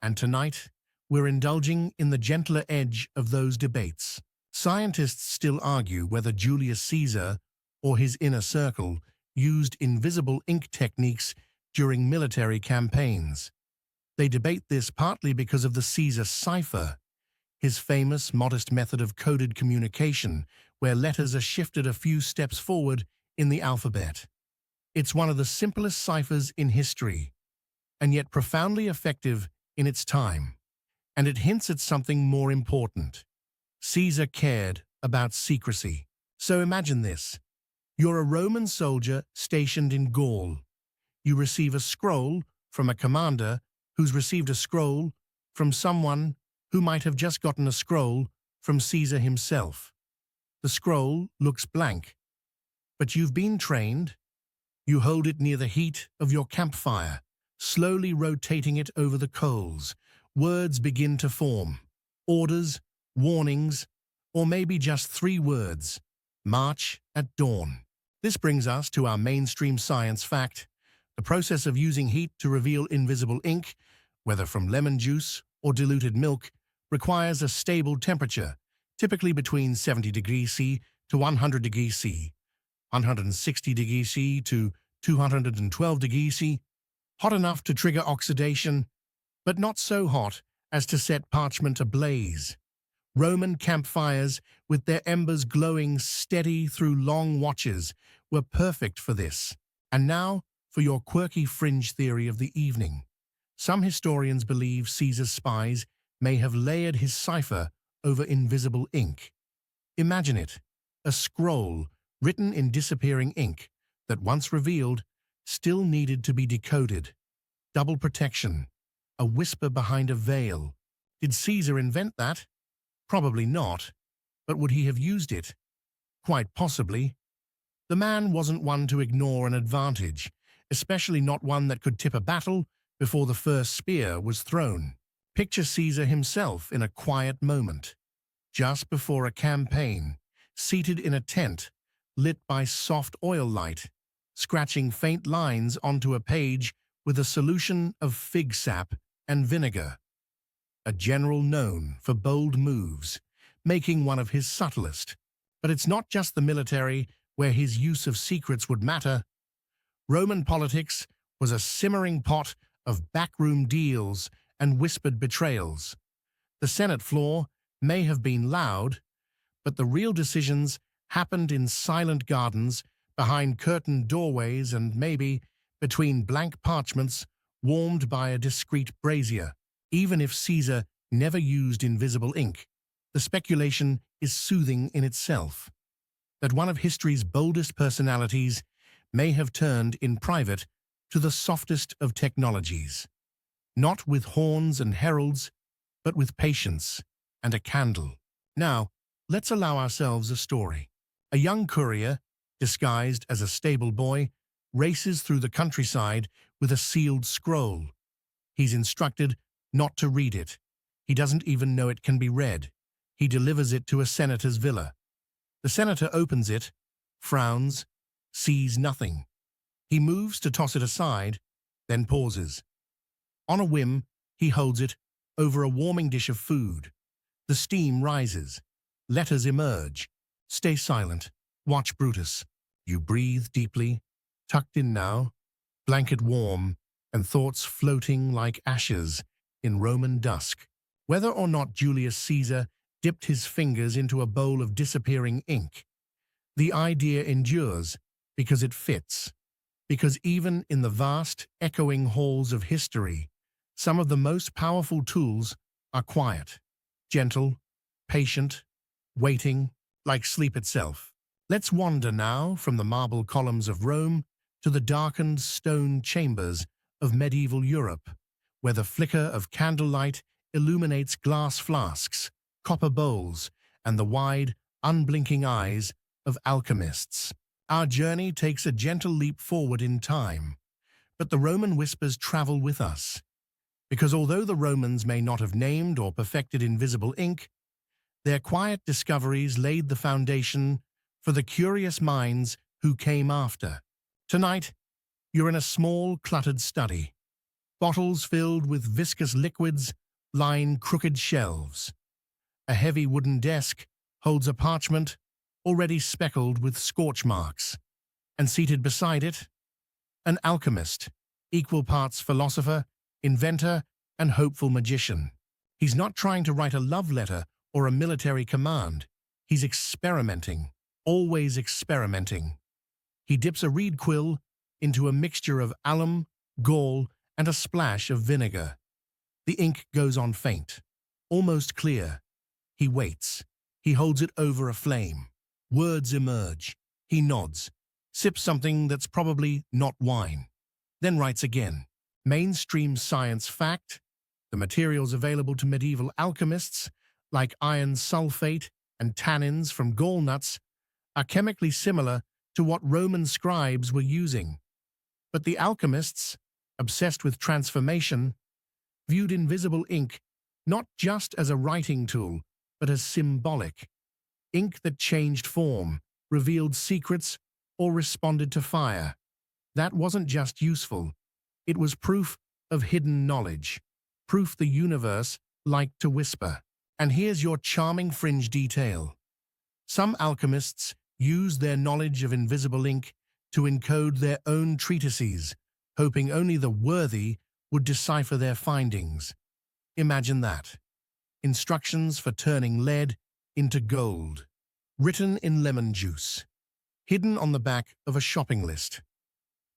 And tonight, we're indulging in the gentler edge of those debates. Scientists still argue whether Julius Caesar or his inner circle used invisible ink techniques during military campaigns. They debate this partly because of the Caesar cipher, his famous, modest method of coded communication, where letters are shifted a few steps forward in the alphabet. It's one of the simplest ciphers in history, and yet profoundly effective in its time. And it hints at something more important. Caesar cared about secrecy. So imagine this. You're a Roman soldier stationed in Gaul. You receive a scroll from a commander who's received a scroll from someone who might have just gotten a scroll from Caesar himself. The scroll looks blank, but you've been trained. You hold it near the heat of your campfire, slowly rotating it over the coals. Words begin to form. Orders, warnings, or maybe just 3 words. March at dawn. This brings us to our mainstream science fact. The process of using heat to reveal invisible ink, whether from lemon juice or diluted milk, requires a stable temperature, typically between 70 degrees C to 100 degrees C, 160 degrees C to 212 degrees C, hot enough to trigger oxidation, but not so hot as to set parchment ablaze. Roman campfires, with their embers glowing steady through long watches, were perfect for this. And now, for your quirky fringe theory of the evening. Some historians believe Caesar's spies may have layered his cipher over invisible ink. Imagine it, a scroll written in disappearing ink that once revealed still needed to be decoded. Double protection, a whisper behind a veil. Did Caesar invent that? Probably not. But would he have used it? Quite possibly. The man wasn't one to ignore an advantage, especially not one that could tip a battle before the first spear was thrown. Picture Caesar himself in a quiet moment, just before a campaign, seated in a tent, lit by soft oil light, scratching faint lines onto a page with a solution of fig sap and vinegar. A general known for bold moves, making one of his subtlest. But it's not just the military where his use of secrets would matter. Roman politics was a simmering pot of backroom deals and whispered betrayals. The Senate floor may have been loud, but the real decisions happened in silent gardens, behind curtained doorways, and maybe between blank parchments warmed by a discreet brazier. Even if Caesar never used invisible ink, the speculation is soothing in itself. That one of history's boldest personalities may have turned in private to the softest of technologies. Not with horns and heralds, but with patience, and a candle. Now, let's allow ourselves a story. A young courier, disguised as a stable boy, races through the countryside with a sealed scroll. He's instructed not to read it. He doesn't even know it can be read. He delivers it to a senator's villa. The senator opens it, frowns, sees nothing. He moves to toss it aside, then pauses. On a whim, he holds it over a warming dish of food. The steam rises. Letters emerge. Stay silent. Watch Brutus. You breathe deeply, tucked in now, blanket warm, and thoughts floating like ashes in Roman dusk. Whether or not Julius Caesar dipped his fingers into a bowl of disappearing ink, the idea endures because it fits. Because even in the vast, echoing halls of history, some of the most powerful tools are quiet, gentle, patient, waiting, like sleep itself. Let's wander now from the marble columns of Rome to the darkened stone chambers of medieval Europe, where the flicker of candlelight illuminates glass flasks, copper bowls, and the wide, unblinking eyes of alchemists. Our journey takes a gentle leap forward in time, but the Roman whispers travel with us. Because although the Romans may not have named or perfected invisible ink, their quiet discoveries laid the foundation for the curious minds who came after. Tonight, you're in a small, cluttered study. Bottles filled with viscous liquids line crooked shelves. A heavy wooden desk holds a parchment already speckled with scorch marks, and seated beside it, an alchemist, equal parts philosopher, inventor, and hopeful magician. He's not trying to write a love letter or a military command. He's experimenting, always experimenting. He dips a reed quill into a mixture of alum, gall, and a splash of vinegar. The ink goes on faint, almost clear. He waits. He holds it over a flame. Words emerge. He nods, sips something that's probably not wine, then writes again. Mainstream science fact: the materials available to medieval alchemists, like iron sulfate and tannins from gallnuts, are chemically similar to what Roman scribes were using. But the alchemists, obsessed with transformation, viewed invisible ink not just as a writing tool, but as symbolic. Ink that changed form, revealed secrets, or responded to fire. That wasn't just useful. It was proof of hidden knowledge, proof the universe liked to whisper. And here's your charming fringe detail. Some alchemists used their knowledge of invisible ink to encode their own treatises, hoping only the worthy would decipher their findings. Imagine that. Instructions for turning lead into gold, written in lemon juice, hidden on the back of a shopping list.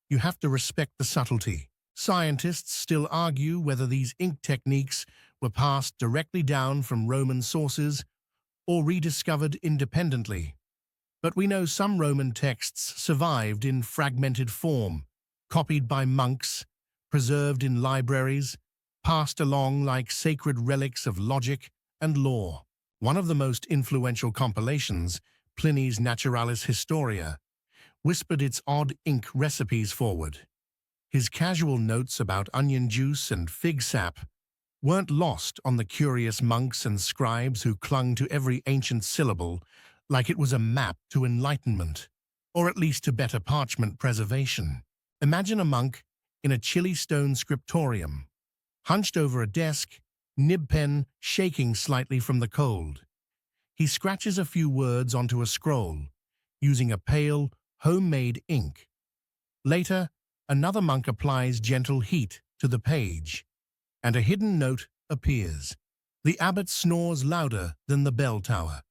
You have to respect the subtlety. Scientists still argue whether these ink techniques were passed directly down from Roman sources or rediscovered independently. But we know some Roman texts survived in fragmented form, copied by monks, preserved in libraries, passed along like sacred relics of logic and law. One of the most influential compilations, Pliny's Naturalis Historia, whispered its odd ink recipes forward. His casual notes about onion juice and fig sap weren't lost on the curious monks and scribes who clung to every ancient syllable like it was a map to enlightenment, or at least to better parchment preservation. Imagine a monk in a chilly stone scriptorium, hunched over a desk, nib pen shaking slightly from the cold. He scratches a few words onto a scroll, using a pale, homemade ink. Later, another monk applies gentle heat to the page, and a hidden note appears. The abbot snores louder than the bell tower.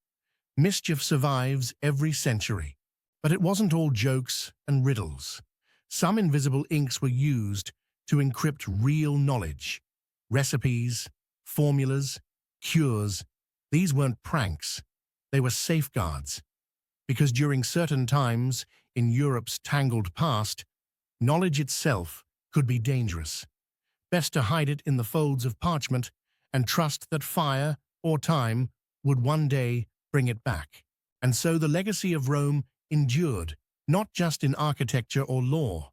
Mischief survives every century. But it wasn't all jokes and riddles. Some invisible inks were used to encrypt real knowledge. Recipes, formulas, cures. These weren't pranks. They were safeguards. Because during certain times in Europe's tangled past, knowledge itself could be dangerous. Best to hide it in the folds of parchment and trust that fire or time would one day bring it back. And so the legacy of Rome endured, not just in architecture or law,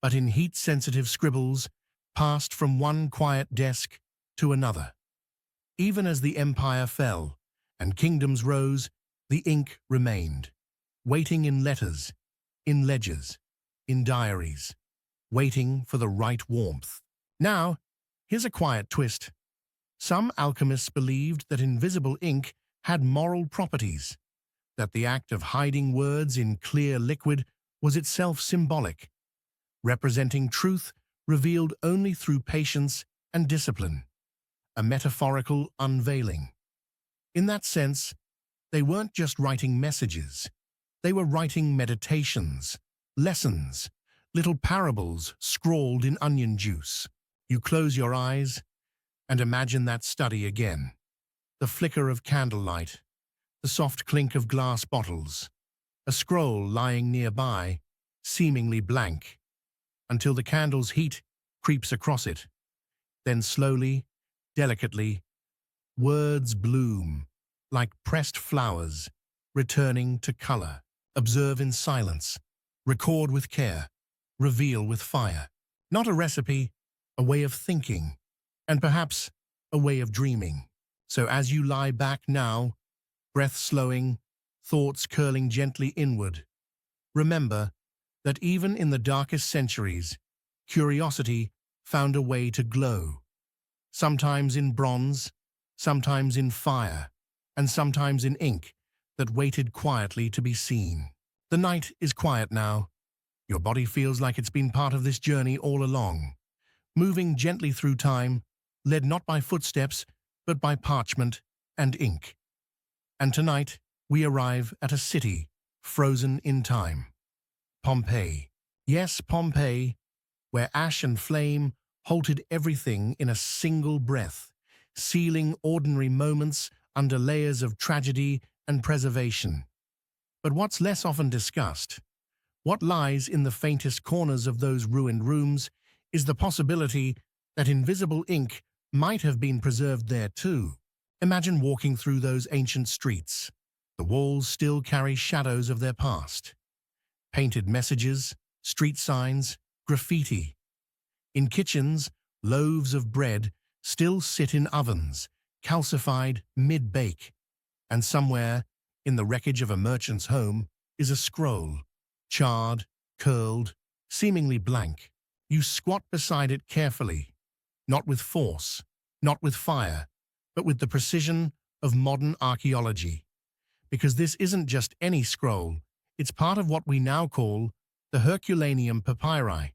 but in heat-sensitive scribbles passed from one quiet desk to another. Even as the empire fell and kingdoms rose, the ink remained, waiting in letters, in ledgers, in diaries, waiting for the right warmth. Now, here's a quiet twist. Some alchemists believed that invisible ink had moral properties, that the act of hiding words in clear liquid was itself symbolic, representing truth revealed only through patience and discipline, a metaphorical unveiling. In that sense, they weren't just writing messages. They were writing meditations, lessons, little parables scrawled in onion juice. You close your eyes and imagine that study again. The flicker of candlelight, the soft clink of glass bottles, a scroll lying nearby, seemingly blank, until the candle's heat creeps across it. Then slowly, delicately, words bloom, like pressed flowers, returning to color. Observe in silence, record with care, reveal with fire. Not a recipe, a way of thinking, and perhaps a way of dreaming. So as you lie back now, breath slowing, thoughts curling gently inward, remember that even in the darkest centuries, curiosity found a way to glow. Sometimes in bronze, sometimes in fire, and sometimes in ink that waited quietly to be seen. The night is quiet now. Your body feels like it's been part of this journey all along, moving gently through time, led not by footsteps, but by parchment and ink. And tonight, we arrive at a city frozen in time. Pompeii. Yes, Pompeii, where ash and flame halted everything in a single breath, sealing ordinary moments under layers of tragedy and preservation. But what's less often discussed, what lies in the faintest corners of those ruined rooms, is the possibility that invisible ink might have been preserved there too. Imagine walking through those ancient streets. The walls still carry shadows of their past. Painted messages, street signs, graffiti. In kitchens, loaves of bread still sit in ovens, calcified mid-bake. And somewhere, in the wreckage of a merchant's home, is a scroll, charred, curled, seemingly blank. You squat beside it carefully, not with force, not with fire, but with the precision of modern archaeology. Because this isn't just any scroll, it's part of what we now call the Herculaneum papyri,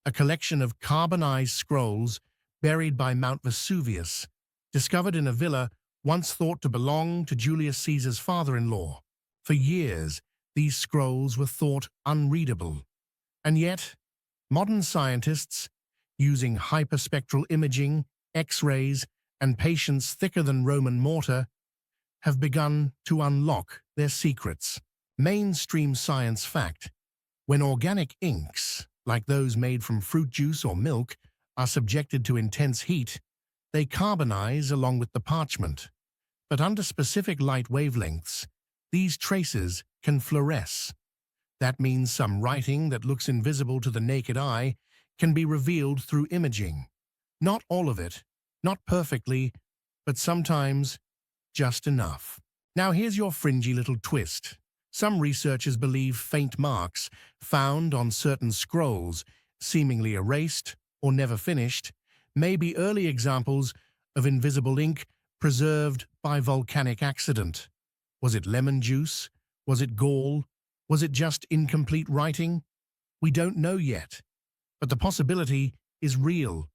a collection of carbonized scrolls buried by Mount Vesuvius, discovered in a villa once thought to belong to Julius Caesar's father-in-law. For years, these scrolls were thought unreadable. And yet, modern scientists, using hyperspectral imaging, X-rays, and patience thicker than Roman mortar, have begun to unlock their secrets. Mainstream science fact: when organic inks, like those made from fruit juice or milk, are subjected to intense heat, they carbonize along with the parchment. But under specific light wavelengths, these traces can fluoresce. That means some writing that looks invisible to the naked eye can be revealed through imaging. Not all of it, not perfectly, but sometimes just enough. Now here's your fringy little twist. Some researchers believe faint marks found on certain scrolls, seemingly erased or never finished, may be early examples of invisible ink preserved by volcanic accident. Was it lemon juice? Was it gall? Was it just incomplete writing? We don't know yet, but the possibility is real.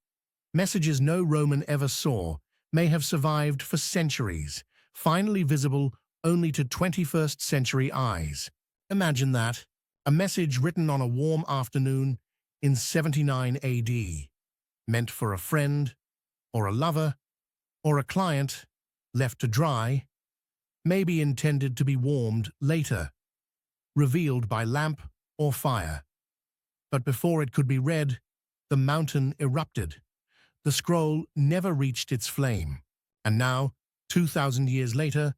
Messages no Roman ever saw may have survived for centuries, finally visible only to 21st century eyes. Imagine that, a message written on a warm afternoon in 79 AD, meant for a friend, or a lover, or a client, left to dry, maybe intended to be warmed later, revealed by lamp or fire. But before it could be read, the mountain erupted. The scroll never reached its flame, and now 2,000 years later,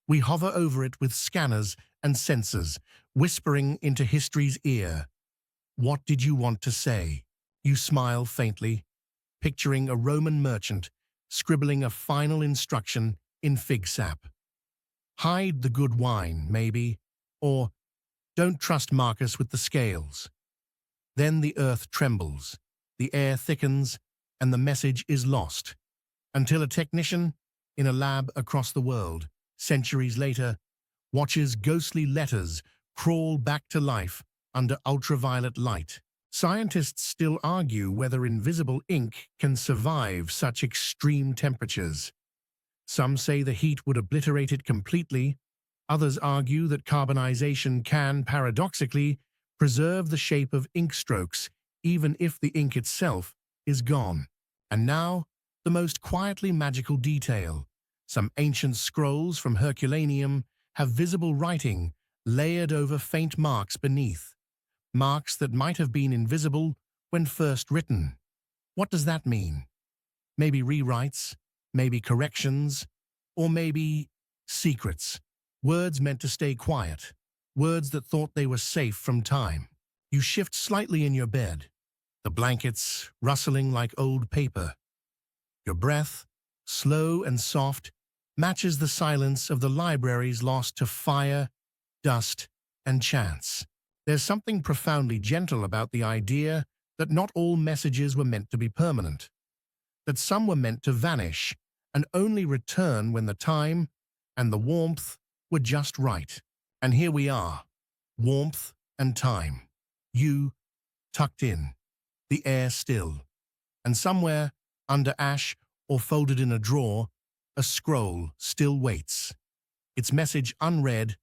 we hover over it with scanners and sensors, whispering into history's ear. What did you want to say? You smile faintly, picturing a Roman merchant scribbling a final instruction in fig sap. Hide the good wine, maybe, or don't trust Marcus with the scales. Then the earth trembles, the air thickens, and the message is lost, until a technician in a lab across the world, centuries later, watches ghostly letters crawl back to life under ultraviolet light. Scientists still argue whether invisible ink can survive such extreme temperatures. Some say the heat would obliterate it completely. Others argue that carbonization can, paradoxically, preserve the shape of ink strokes even if the ink itself is gone. And now, the most quietly magical detail. Some ancient scrolls from Herculaneum have visible writing layered over faint marks beneath. Marks that might have been invisible when first written. What does that mean? Maybe rewrites, maybe corrections, or maybe secrets. Words meant to stay quiet. Words that thought they were safe from time. You shift slightly in your bed, the blankets rustling like old paper. Your breath, slow and soft, matches the silence of the libraries lost to fire, dust, and chance. There's something profoundly gentle about the idea that not all messages were meant to be permanent, that some were meant to vanish and only return when the time and the warmth were just right. And here we are, warmth and time. You, tucked in, the air still, and somewhere, under ash or folded in a drawer, a scroll still waits, its message unread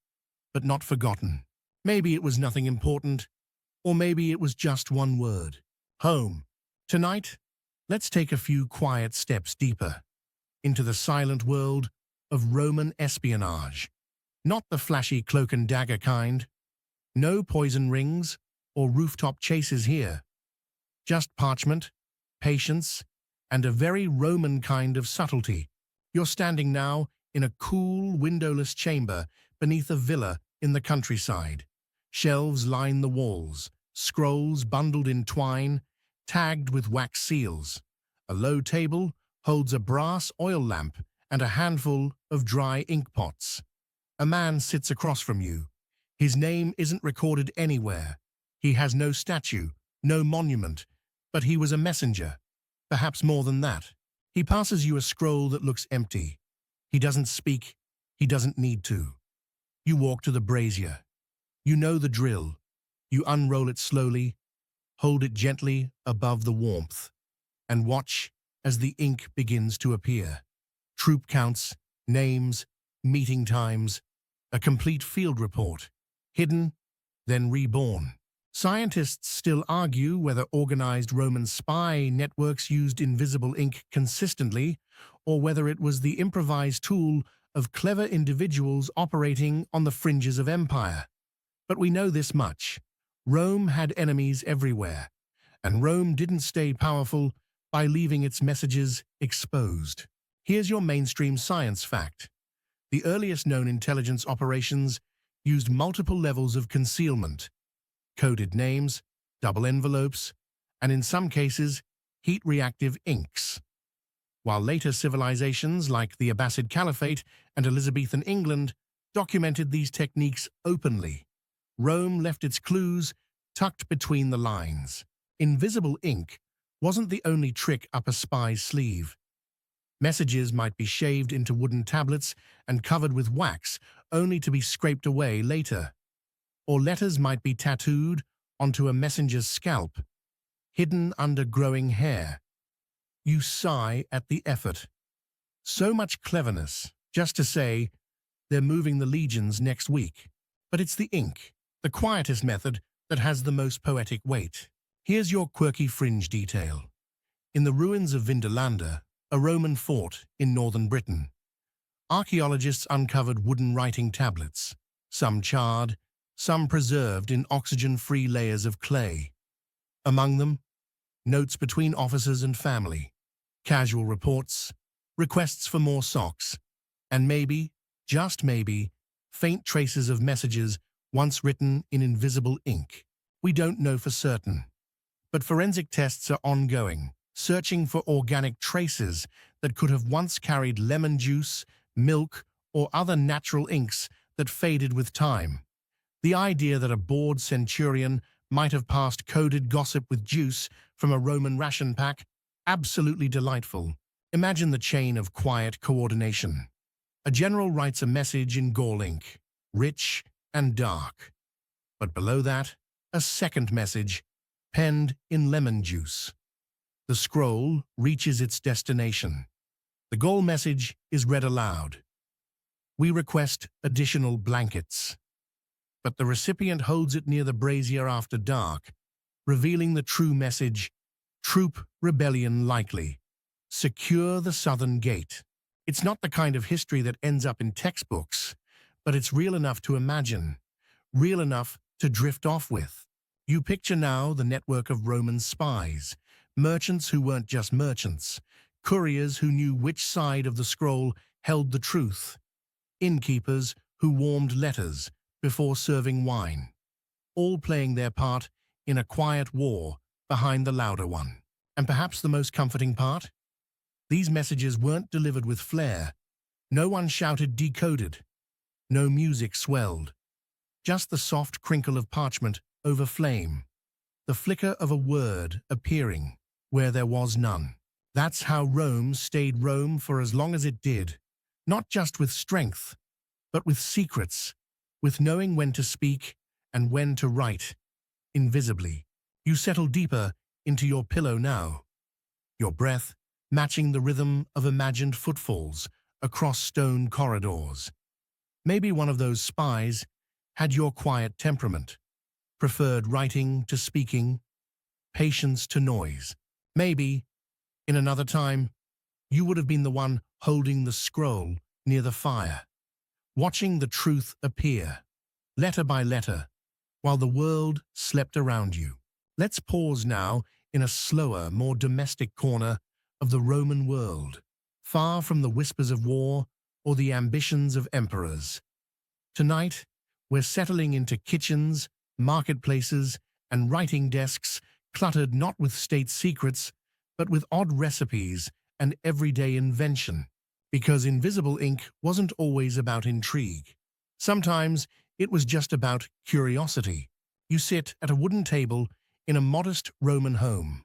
but not forgotten. Maybe it was nothing important, or maybe it was just one word. Home. Tonight, let's take a few quiet steps deeper into the silent world of Roman espionage. Not the flashy cloak and dagger kind. No poison rings or rooftop chases here. Just parchment, patience, and a very Roman kind of subtlety. You're standing now in a cool, windowless chamber beneath a villa in the countryside. Shelves line the walls, scrolls bundled in twine, tagged with wax seals. A low table holds a brass oil lamp and a handful of dry ink pots. A man sits across from you. His name isn't recorded anywhere. He has no statue, no monument, but he was a messenger, perhaps more than that. He passes you a scroll that looks empty. He doesn't speak. He doesn't need to. You walk to the brazier. You know the drill. You unroll it slowly, hold it gently above the warmth, and watch as the ink begins to appear. Troop counts, names, meeting times, a complete field report. Hidden, then reborn. Scientists still argue whether organized Roman spy networks used invisible ink consistently, or whether it was the improvised tool of clever individuals operating on the fringes of empire. But we know this much. Rome had enemies everywhere, and Rome didn't stay powerful by leaving its messages exposed. Here's your mainstream science fact. The earliest known intelligence operations used multiple levels of concealment, coded names, double envelopes, and in some cases, heat-reactive inks. While later civilizations like the Abbasid Caliphate and Elizabethan England documented these techniques openly, Rome left its clues tucked between the lines. Invisible ink wasn't the only trick up a spy's sleeve. Messages might be shaved into wooden tablets and covered with wax, only to be scraped away later. Or letters might be tattooed onto a messenger's scalp, hidden under growing hair. You sigh at the effort. So much cleverness, just to say, they're moving the legions next week. But it's the ink, the quietest method that has the most poetic weight. Here's your quirky fringe detail. In the ruins of Vindolanda, a Roman fort in northern Britain, archaeologists uncovered wooden writing tablets, some charred, some preserved in oxygen-free layers of clay. Among them, notes between officers and family, casual reports, requests for more socks, And maybe, just maybe, faint traces of messages once written in invisible ink. We don't know for certain. But forensic tests are ongoing, searching for organic traces that could have once carried lemon juice, milk, or other natural inks that faded with time. The idea that a bored centurion might have passed coded gossip with juice from a Roman ration pack, absolutely delightful. Imagine the chain of quiet coordination. A general writes a message in gall ink, rich and dark. But below that, a second message, penned in lemon juice. The scroll reaches its destination. The gall message is read aloud. We request additional blankets. But the recipient holds it near the brazier after dark, revealing the true message, troop rebellion likely. Secure the southern gate. It's not the kind of history that ends up in textbooks, but it's real enough to imagine, real enough to drift off with. You picture now the network of Roman spies, merchants who weren't just merchants, couriers who knew which side of the scroll held the truth, innkeepers who warmed letters before serving wine, all playing their part in a quiet war behind the louder one. And perhaps the most comforting part? These messages weren't delivered with flair. No one shouted decoded. No music swelled. Just the soft crinkle of parchment over flame. The flicker of a word appearing where there was none. That's how Rome stayed Rome for as long as it did. Not just with strength, but with secrets, with knowing when to speak and when to write. Invisibly, you settle deeper into your pillow now. Your breath matching the rhythm of imagined footfalls across stone corridors. Maybe one of those spies had your quiet temperament, preferred writing to speaking, patience to noise. Maybe, in another time, you would have been the one holding the scroll near the fire, watching the truth appear, letter by letter, while the world slept around you. Let's pause now in a slower, more domestic corner of the Roman world, far from the whispers of war or the ambitions of emperors. Tonight, we're settling into kitchens, marketplaces, and writing desks cluttered not with state secrets, but with odd recipes and everyday invention. Because invisible ink wasn't always about intrigue. Sometimes it was just about curiosity. You sit at a wooden table in a modest Roman home.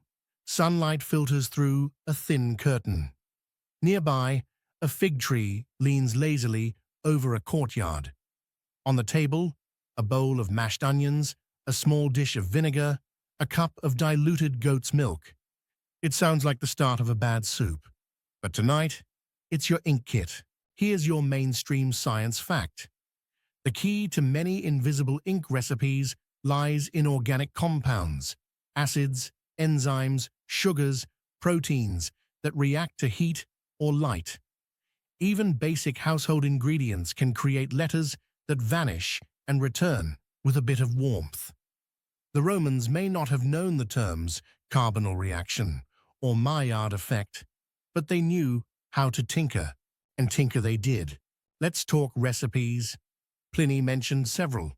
Sunlight filters through a thin curtain. Nearby, a fig tree leans lazily over a courtyard. On the table, a bowl of mashed onions, a small dish of vinegar, a cup of diluted goat's milk. It sounds like the start of a bad soup. But tonight, it's your ink kit. Here's your mainstream science fact. The key to many invisible ink recipes lies in organic compounds, acids, enzymes, sugars, proteins that react to heat or light. Even basic household ingredients can create letters that vanish and return with a bit of warmth. The Romans may not have known the terms carbonyl reaction or Maillard effect, but they knew how to tinker, and tinker they did. Let's talk recipes. Pliny mentioned several.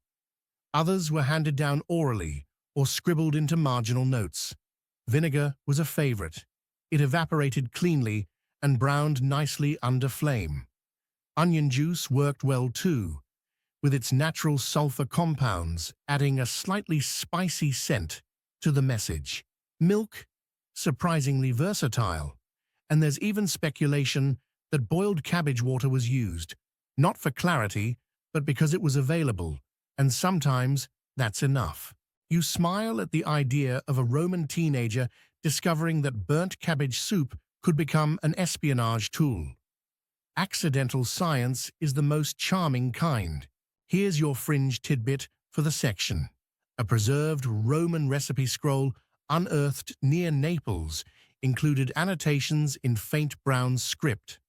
Others were handed down orally or scribbled into marginal notes. Vinegar was a favorite. It evaporated cleanly and browned nicely under flame. Onion juice worked well too, with its natural sulfur compounds adding a slightly spicy scent to the message. Milk, surprisingly versatile, and there's even speculation that boiled cabbage water was used, not for clarity, but because it was available, and sometimes that's enough. You smile at the idea of a Roman teenager discovering that burnt cabbage soup could become an espionage tool. Accidental science is the most charming kind. Here's your fringe tidbit for the section. A preserved Roman recipe scroll unearthed near Naples included annotations in faint brown script,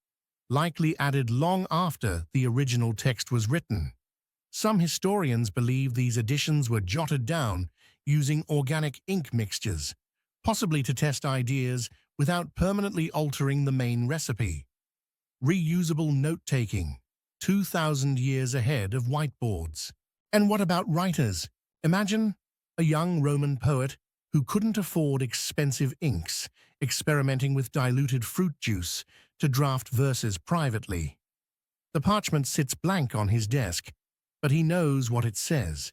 likely added long after the original text was written. Some historians believe these additions were jotted down using organic ink mixtures, possibly to test ideas without permanently altering the main recipe. reusable note-taking, 2,000 years ahead of whiteboards. And what about writers? Imagine a young Roman poet who couldn't afford expensive inks, experimenting with diluted fruit juice to draft verses privately. The parchment sits blank on his desk, but he knows what it says.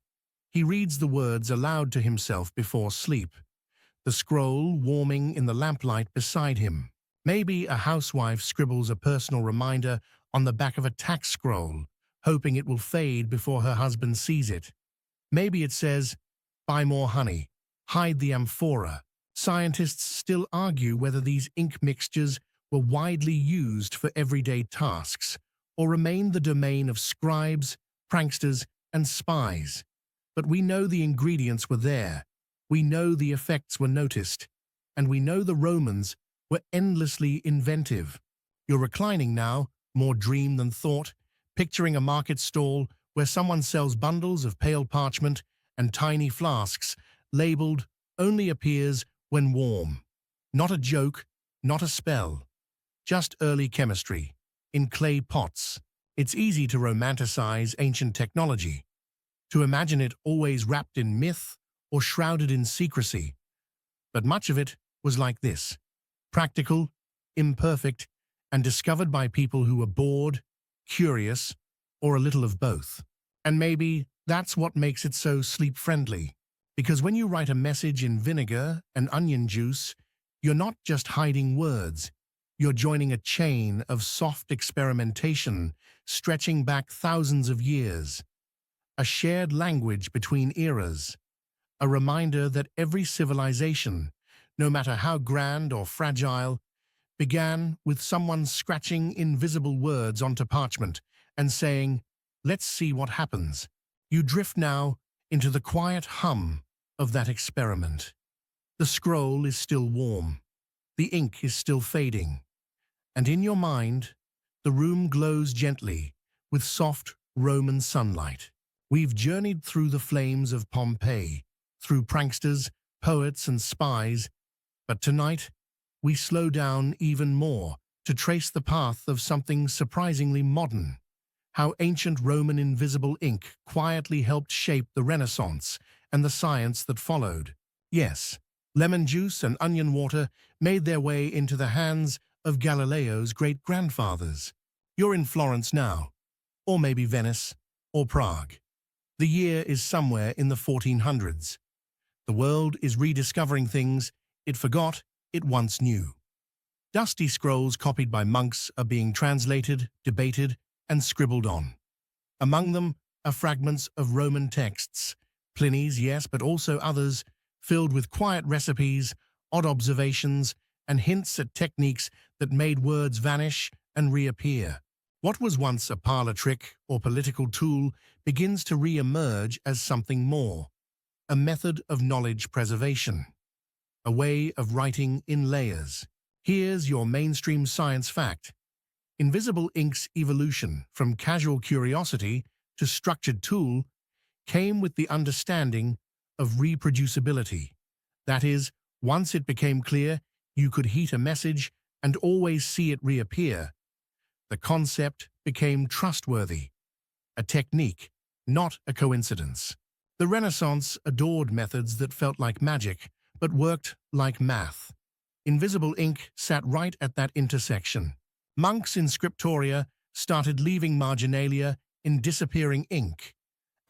He reads the words aloud to himself before sleep, the scroll warming in the lamplight beside him. Maybe a housewife scribbles a personal reminder on the back of a tax scroll, hoping it will fade before her husband sees it. Maybe it says, "Buy more honey, hide the amphora." Scientists still argue whether these ink mixtures were widely used for everyday tasks or remain the domain of scribes, pranksters, and spies. But we know the ingredients were there, we know the effects were noticed, and we know the Romans were endlessly inventive. You're reclining now, more dream than thought, picturing a market stall where someone sells bundles of pale parchment and tiny flasks labeled "only appears when warm." Not a joke, not a spell, just early chemistry, in clay pots. It's easy to romanticize ancient technology, to imagine it always wrapped in myth or shrouded in secrecy. But much of it was like this: practical, imperfect, and discovered by people who were bored, curious, or a little of both. And maybe that's what makes it so sleep-friendly. Because when you write a message in vinegar and onion juice, you're not just hiding words, you're joining a chain of soft experimentation stretching back thousands of years. A shared language between eras, a reminder that every civilization, no matter how grand or fragile, began with someone scratching invisible words onto parchment and saying, "Let's see what happens." You drift now into the quiet hum of that experiment. The scroll is still warm, the ink is still fading, and in your mind, the room glows gently with soft Roman sunlight. We've journeyed through the flames of Pompeii, through pranksters, poets, and spies, but tonight we slow down even more to trace the path of something surprisingly modern. How ancient Roman invisible ink quietly helped shape the Renaissance and the science that followed. Yes, lemon juice and onion water made their way into the hands of Galileo's great-grandfathers. You're in Florence now, or maybe Venice, or Prague. The year is somewhere in the 1400s. The world is rediscovering things it forgot it once knew. Dusty scrolls copied by monks are being translated, debated, and scribbled on. Among them are fragments of Roman texts, Pliny's, yes, but also others, filled with quiet recipes, odd observations, and hints at techniques that made words vanish and reappear. What was once a parlor trick or political tool begins to re-emerge as something more, a method of knowledge preservation, a way of writing in layers. Here's your mainstream science fact. Invisible ink's evolution from casual curiosity to structured tool came with the understanding of reproducibility. That is, once it became clear you could heat a message and always see it reappear, the concept became trustworthy, a technique, not a coincidence. The Renaissance adored methods that felt like magic, but worked like math. Invisible ink sat right at that intersection. Monks in scriptoria started leaving marginalia in disappearing ink,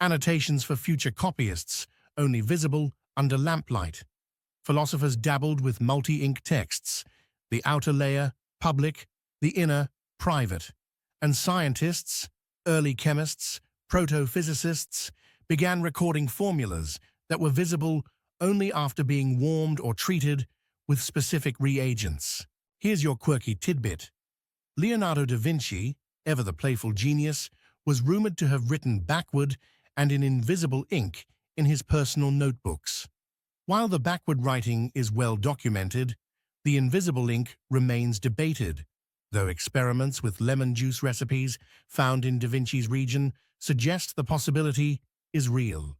annotations for future copyists, only visible under lamplight. Philosophers dabbled with multi-ink texts, the outer layer, public, the inner, private. And scientists, early chemists, proto-physicists, began recording formulas that were visible only after being warmed or treated with specific reagents. Here's your quirky tidbit. Leonardo da Vinci, ever the playful genius, was rumored to have written backward and in invisible ink in his personal notebooks. While the backward writing is well documented, the invisible ink remains debated, though experiments with lemon juice recipes found in Da Vinci's region suggest the possibility is real.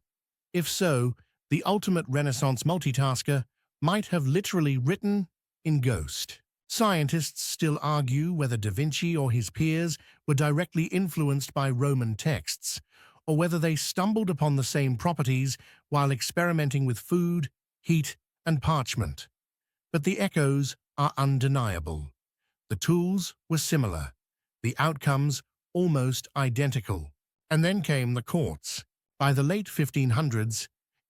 If so, the ultimate Renaissance multitasker might have literally written in ghost. Scientists still argue whether Da Vinci or his peers were directly influenced by Roman texts, or whether they stumbled upon the same properties while experimenting with food, heat, and parchment. But the echoes are undeniable. The tools were similar, the outcomes almost identical. And then came the courts. By the late 1500s,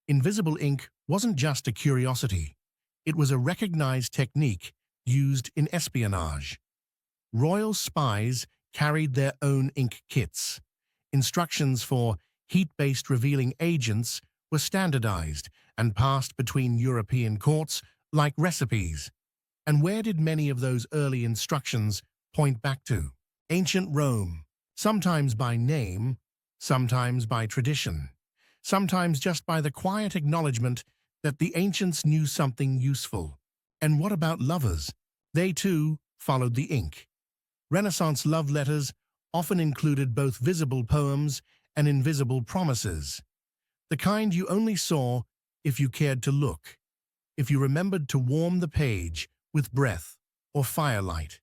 invisible ink wasn't just a curiosity. It was a recognized technique used in espionage. Royal spies carried their own ink kits. Instructions for heat-based revealing agents were standardized and passed between European courts like recipes. And where did many of those early instructions point back to? Ancient Rome, sometimes by name, sometimes by tradition, sometimes just by the quiet acknowledgement that the ancients knew something useful. And what about lovers? They too followed the ink. Renaissance love letters often included both visible poems and invisible promises, the kind you only saw if you cared to look, if you remembered to warm the page with breath or firelight.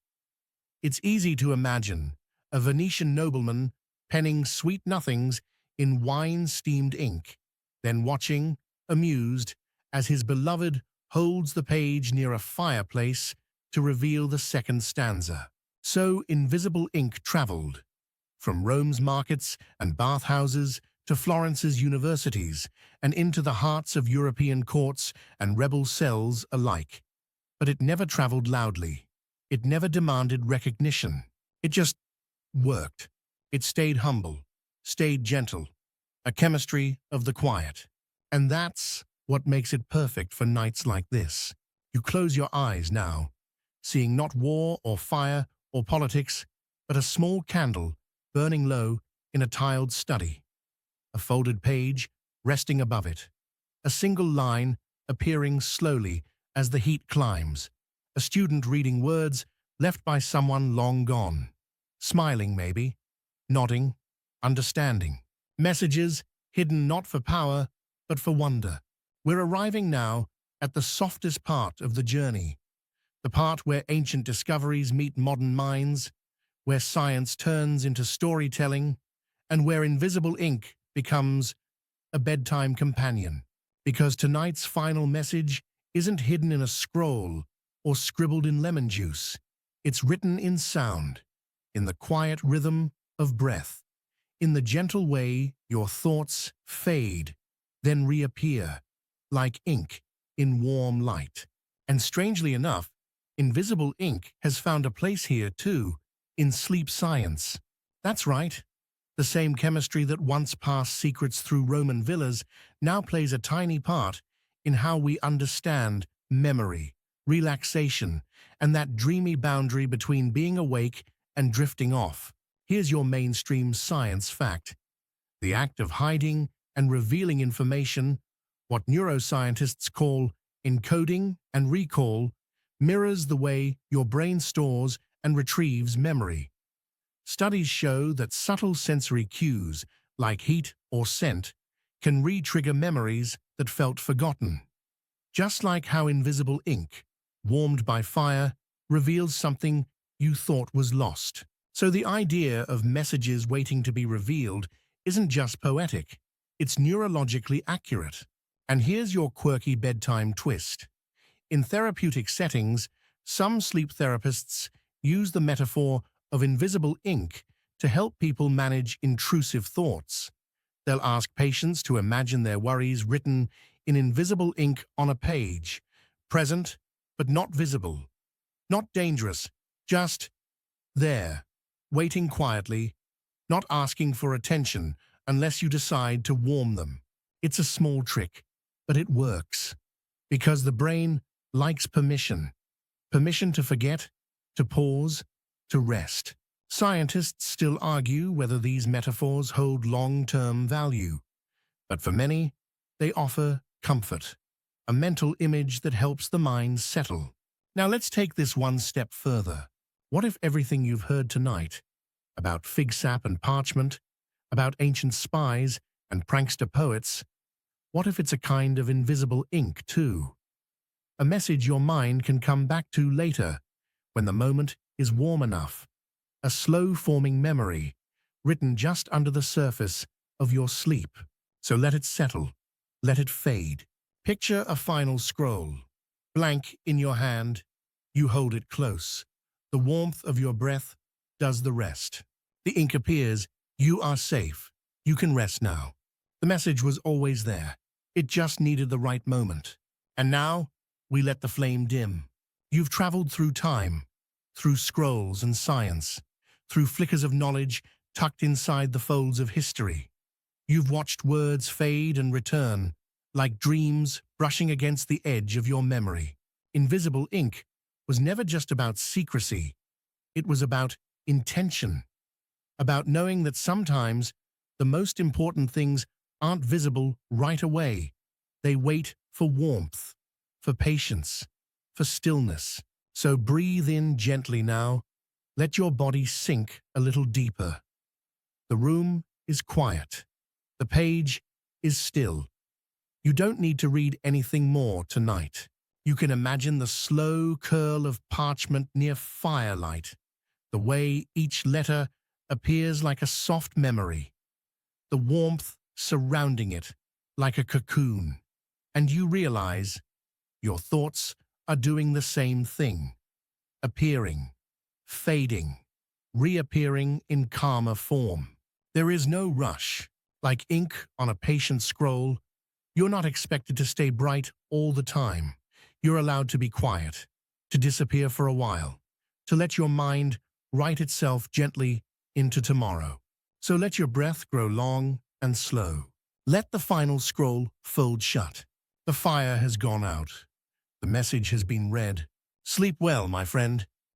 It's easy to imagine a Venetian nobleman penning sweet nothings in wine-steamed ink, then watching, amused, as his beloved holds the page near a fireplace to reveal the second stanza. So invisible ink traveled, from Rome's markets and bathhouses to Florence's universities and into the hearts of European courts and rebel cells alike. But it never traveled loudly. It never demanded recognition. It just worked. It stayed humble, stayed gentle, a chemistry of the quiet. And that's what makes it perfect for nights like this. You close your eyes now, seeing not war or fire or politics, but a small candle burning low in a tiled study, a folded page resting above it, a single line appearing slowly as the heat climbs, a student reading words left by someone long gone, smiling maybe, nodding, understanding. Messages hidden not for power, but for wonder. We're arriving now at the softest part of the journey, the part where ancient discoveries meet modern minds, where science turns into storytelling, and where invisible ink becomes a bedtime companion. Because tonight's final message isn't hidden in a scroll or scribbled in lemon juice. It's written in sound, in the quiet rhythm of breath, in the gentle way your thoughts fade, then reappear, like ink in warm light. And strangely enough, invisible ink has found a place here too, in sleep science. That's right. The same chemistry that once passed secrets through Roman villas now plays a tiny part in how we understand memory, relaxation, and that dreamy boundary between being awake and drifting off. Here's your mainstream science fact. The act of hiding and revealing information, what neuroscientists call encoding and recall, mirrors the way your brain stores and retrieves memory. Studies show that subtle sensory cues, like heat or scent, can re-trigger memories that felt forgotten. Just like how invisible ink, warmed by fire, reveals something you thought was lost. So the idea of messages waiting to be revealed isn't just poetic, it's neurologically accurate. And here's your quirky bedtime twist. In therapeutic settings, some sleep therapists use the metaphor of invisible ink to help people manage intrusive thoughts. They'll ask patients to imagine their worries written in invisible ink on a page, present but not visible, not dangerous, just there, waiting quietly, not asking for attention unless you decide to warm them. It's a small trick, but it works, because the brain likes permission. Permission to forget, to pause, to rest. Scientists still argue whether these metaphors hold long-term value, but for many, they offer comfort, a mental image that helps the mind settle. Now let's take this one step further. What if everything you've heard tonight, about fig sap and parchment, about ancient spies and prankster poets, what if it's a kind of invisible ink too? A message your mind can come back to later, when the moment is warm enough, a slow-forming memory written just under the surface of your sleep. So let it settle, let it fade. Picture a final scroll, blank in your hand. You hold it close. The warmth of your breath does the rest. The ink appears. You are safe. You can rest now. The message was always there. It just needed the right moment. And now, we let the flame dim. You've traveled through time, through scrolls and science, through flickers of knowledge tucked inside the folds of history. You've watched words fade and return, like dreams brushing against the edge of your memory. Invisible ink was never just about secrecy. It was about intention, about knowing that sometimes the most important things aren't visible right away. They wait for warmth, for patience, for stillness. So breathe in gently now. Let your body sink a little deeper. The room is quiet. The page is still. You don't need to read anything more tonight. You can imagine the slow curl of parchment near firelight, the way each letter appears like a soft memory, the warmth surrounding it like a cocoon. And you realize your thoughts are doing the same thing, appearing, fading, reappearing in calmer form. There is no rush. Like ink on a patient scroll, you're not expected to stay bright all the time. You're allowed to be quiet, to disappear for a while, to let your mind write itself gently into tomorrow. So let your breath grow long and slow. Let the final scroll fold shut. The fire has gone out. The message has been read. Sleep well, my friend.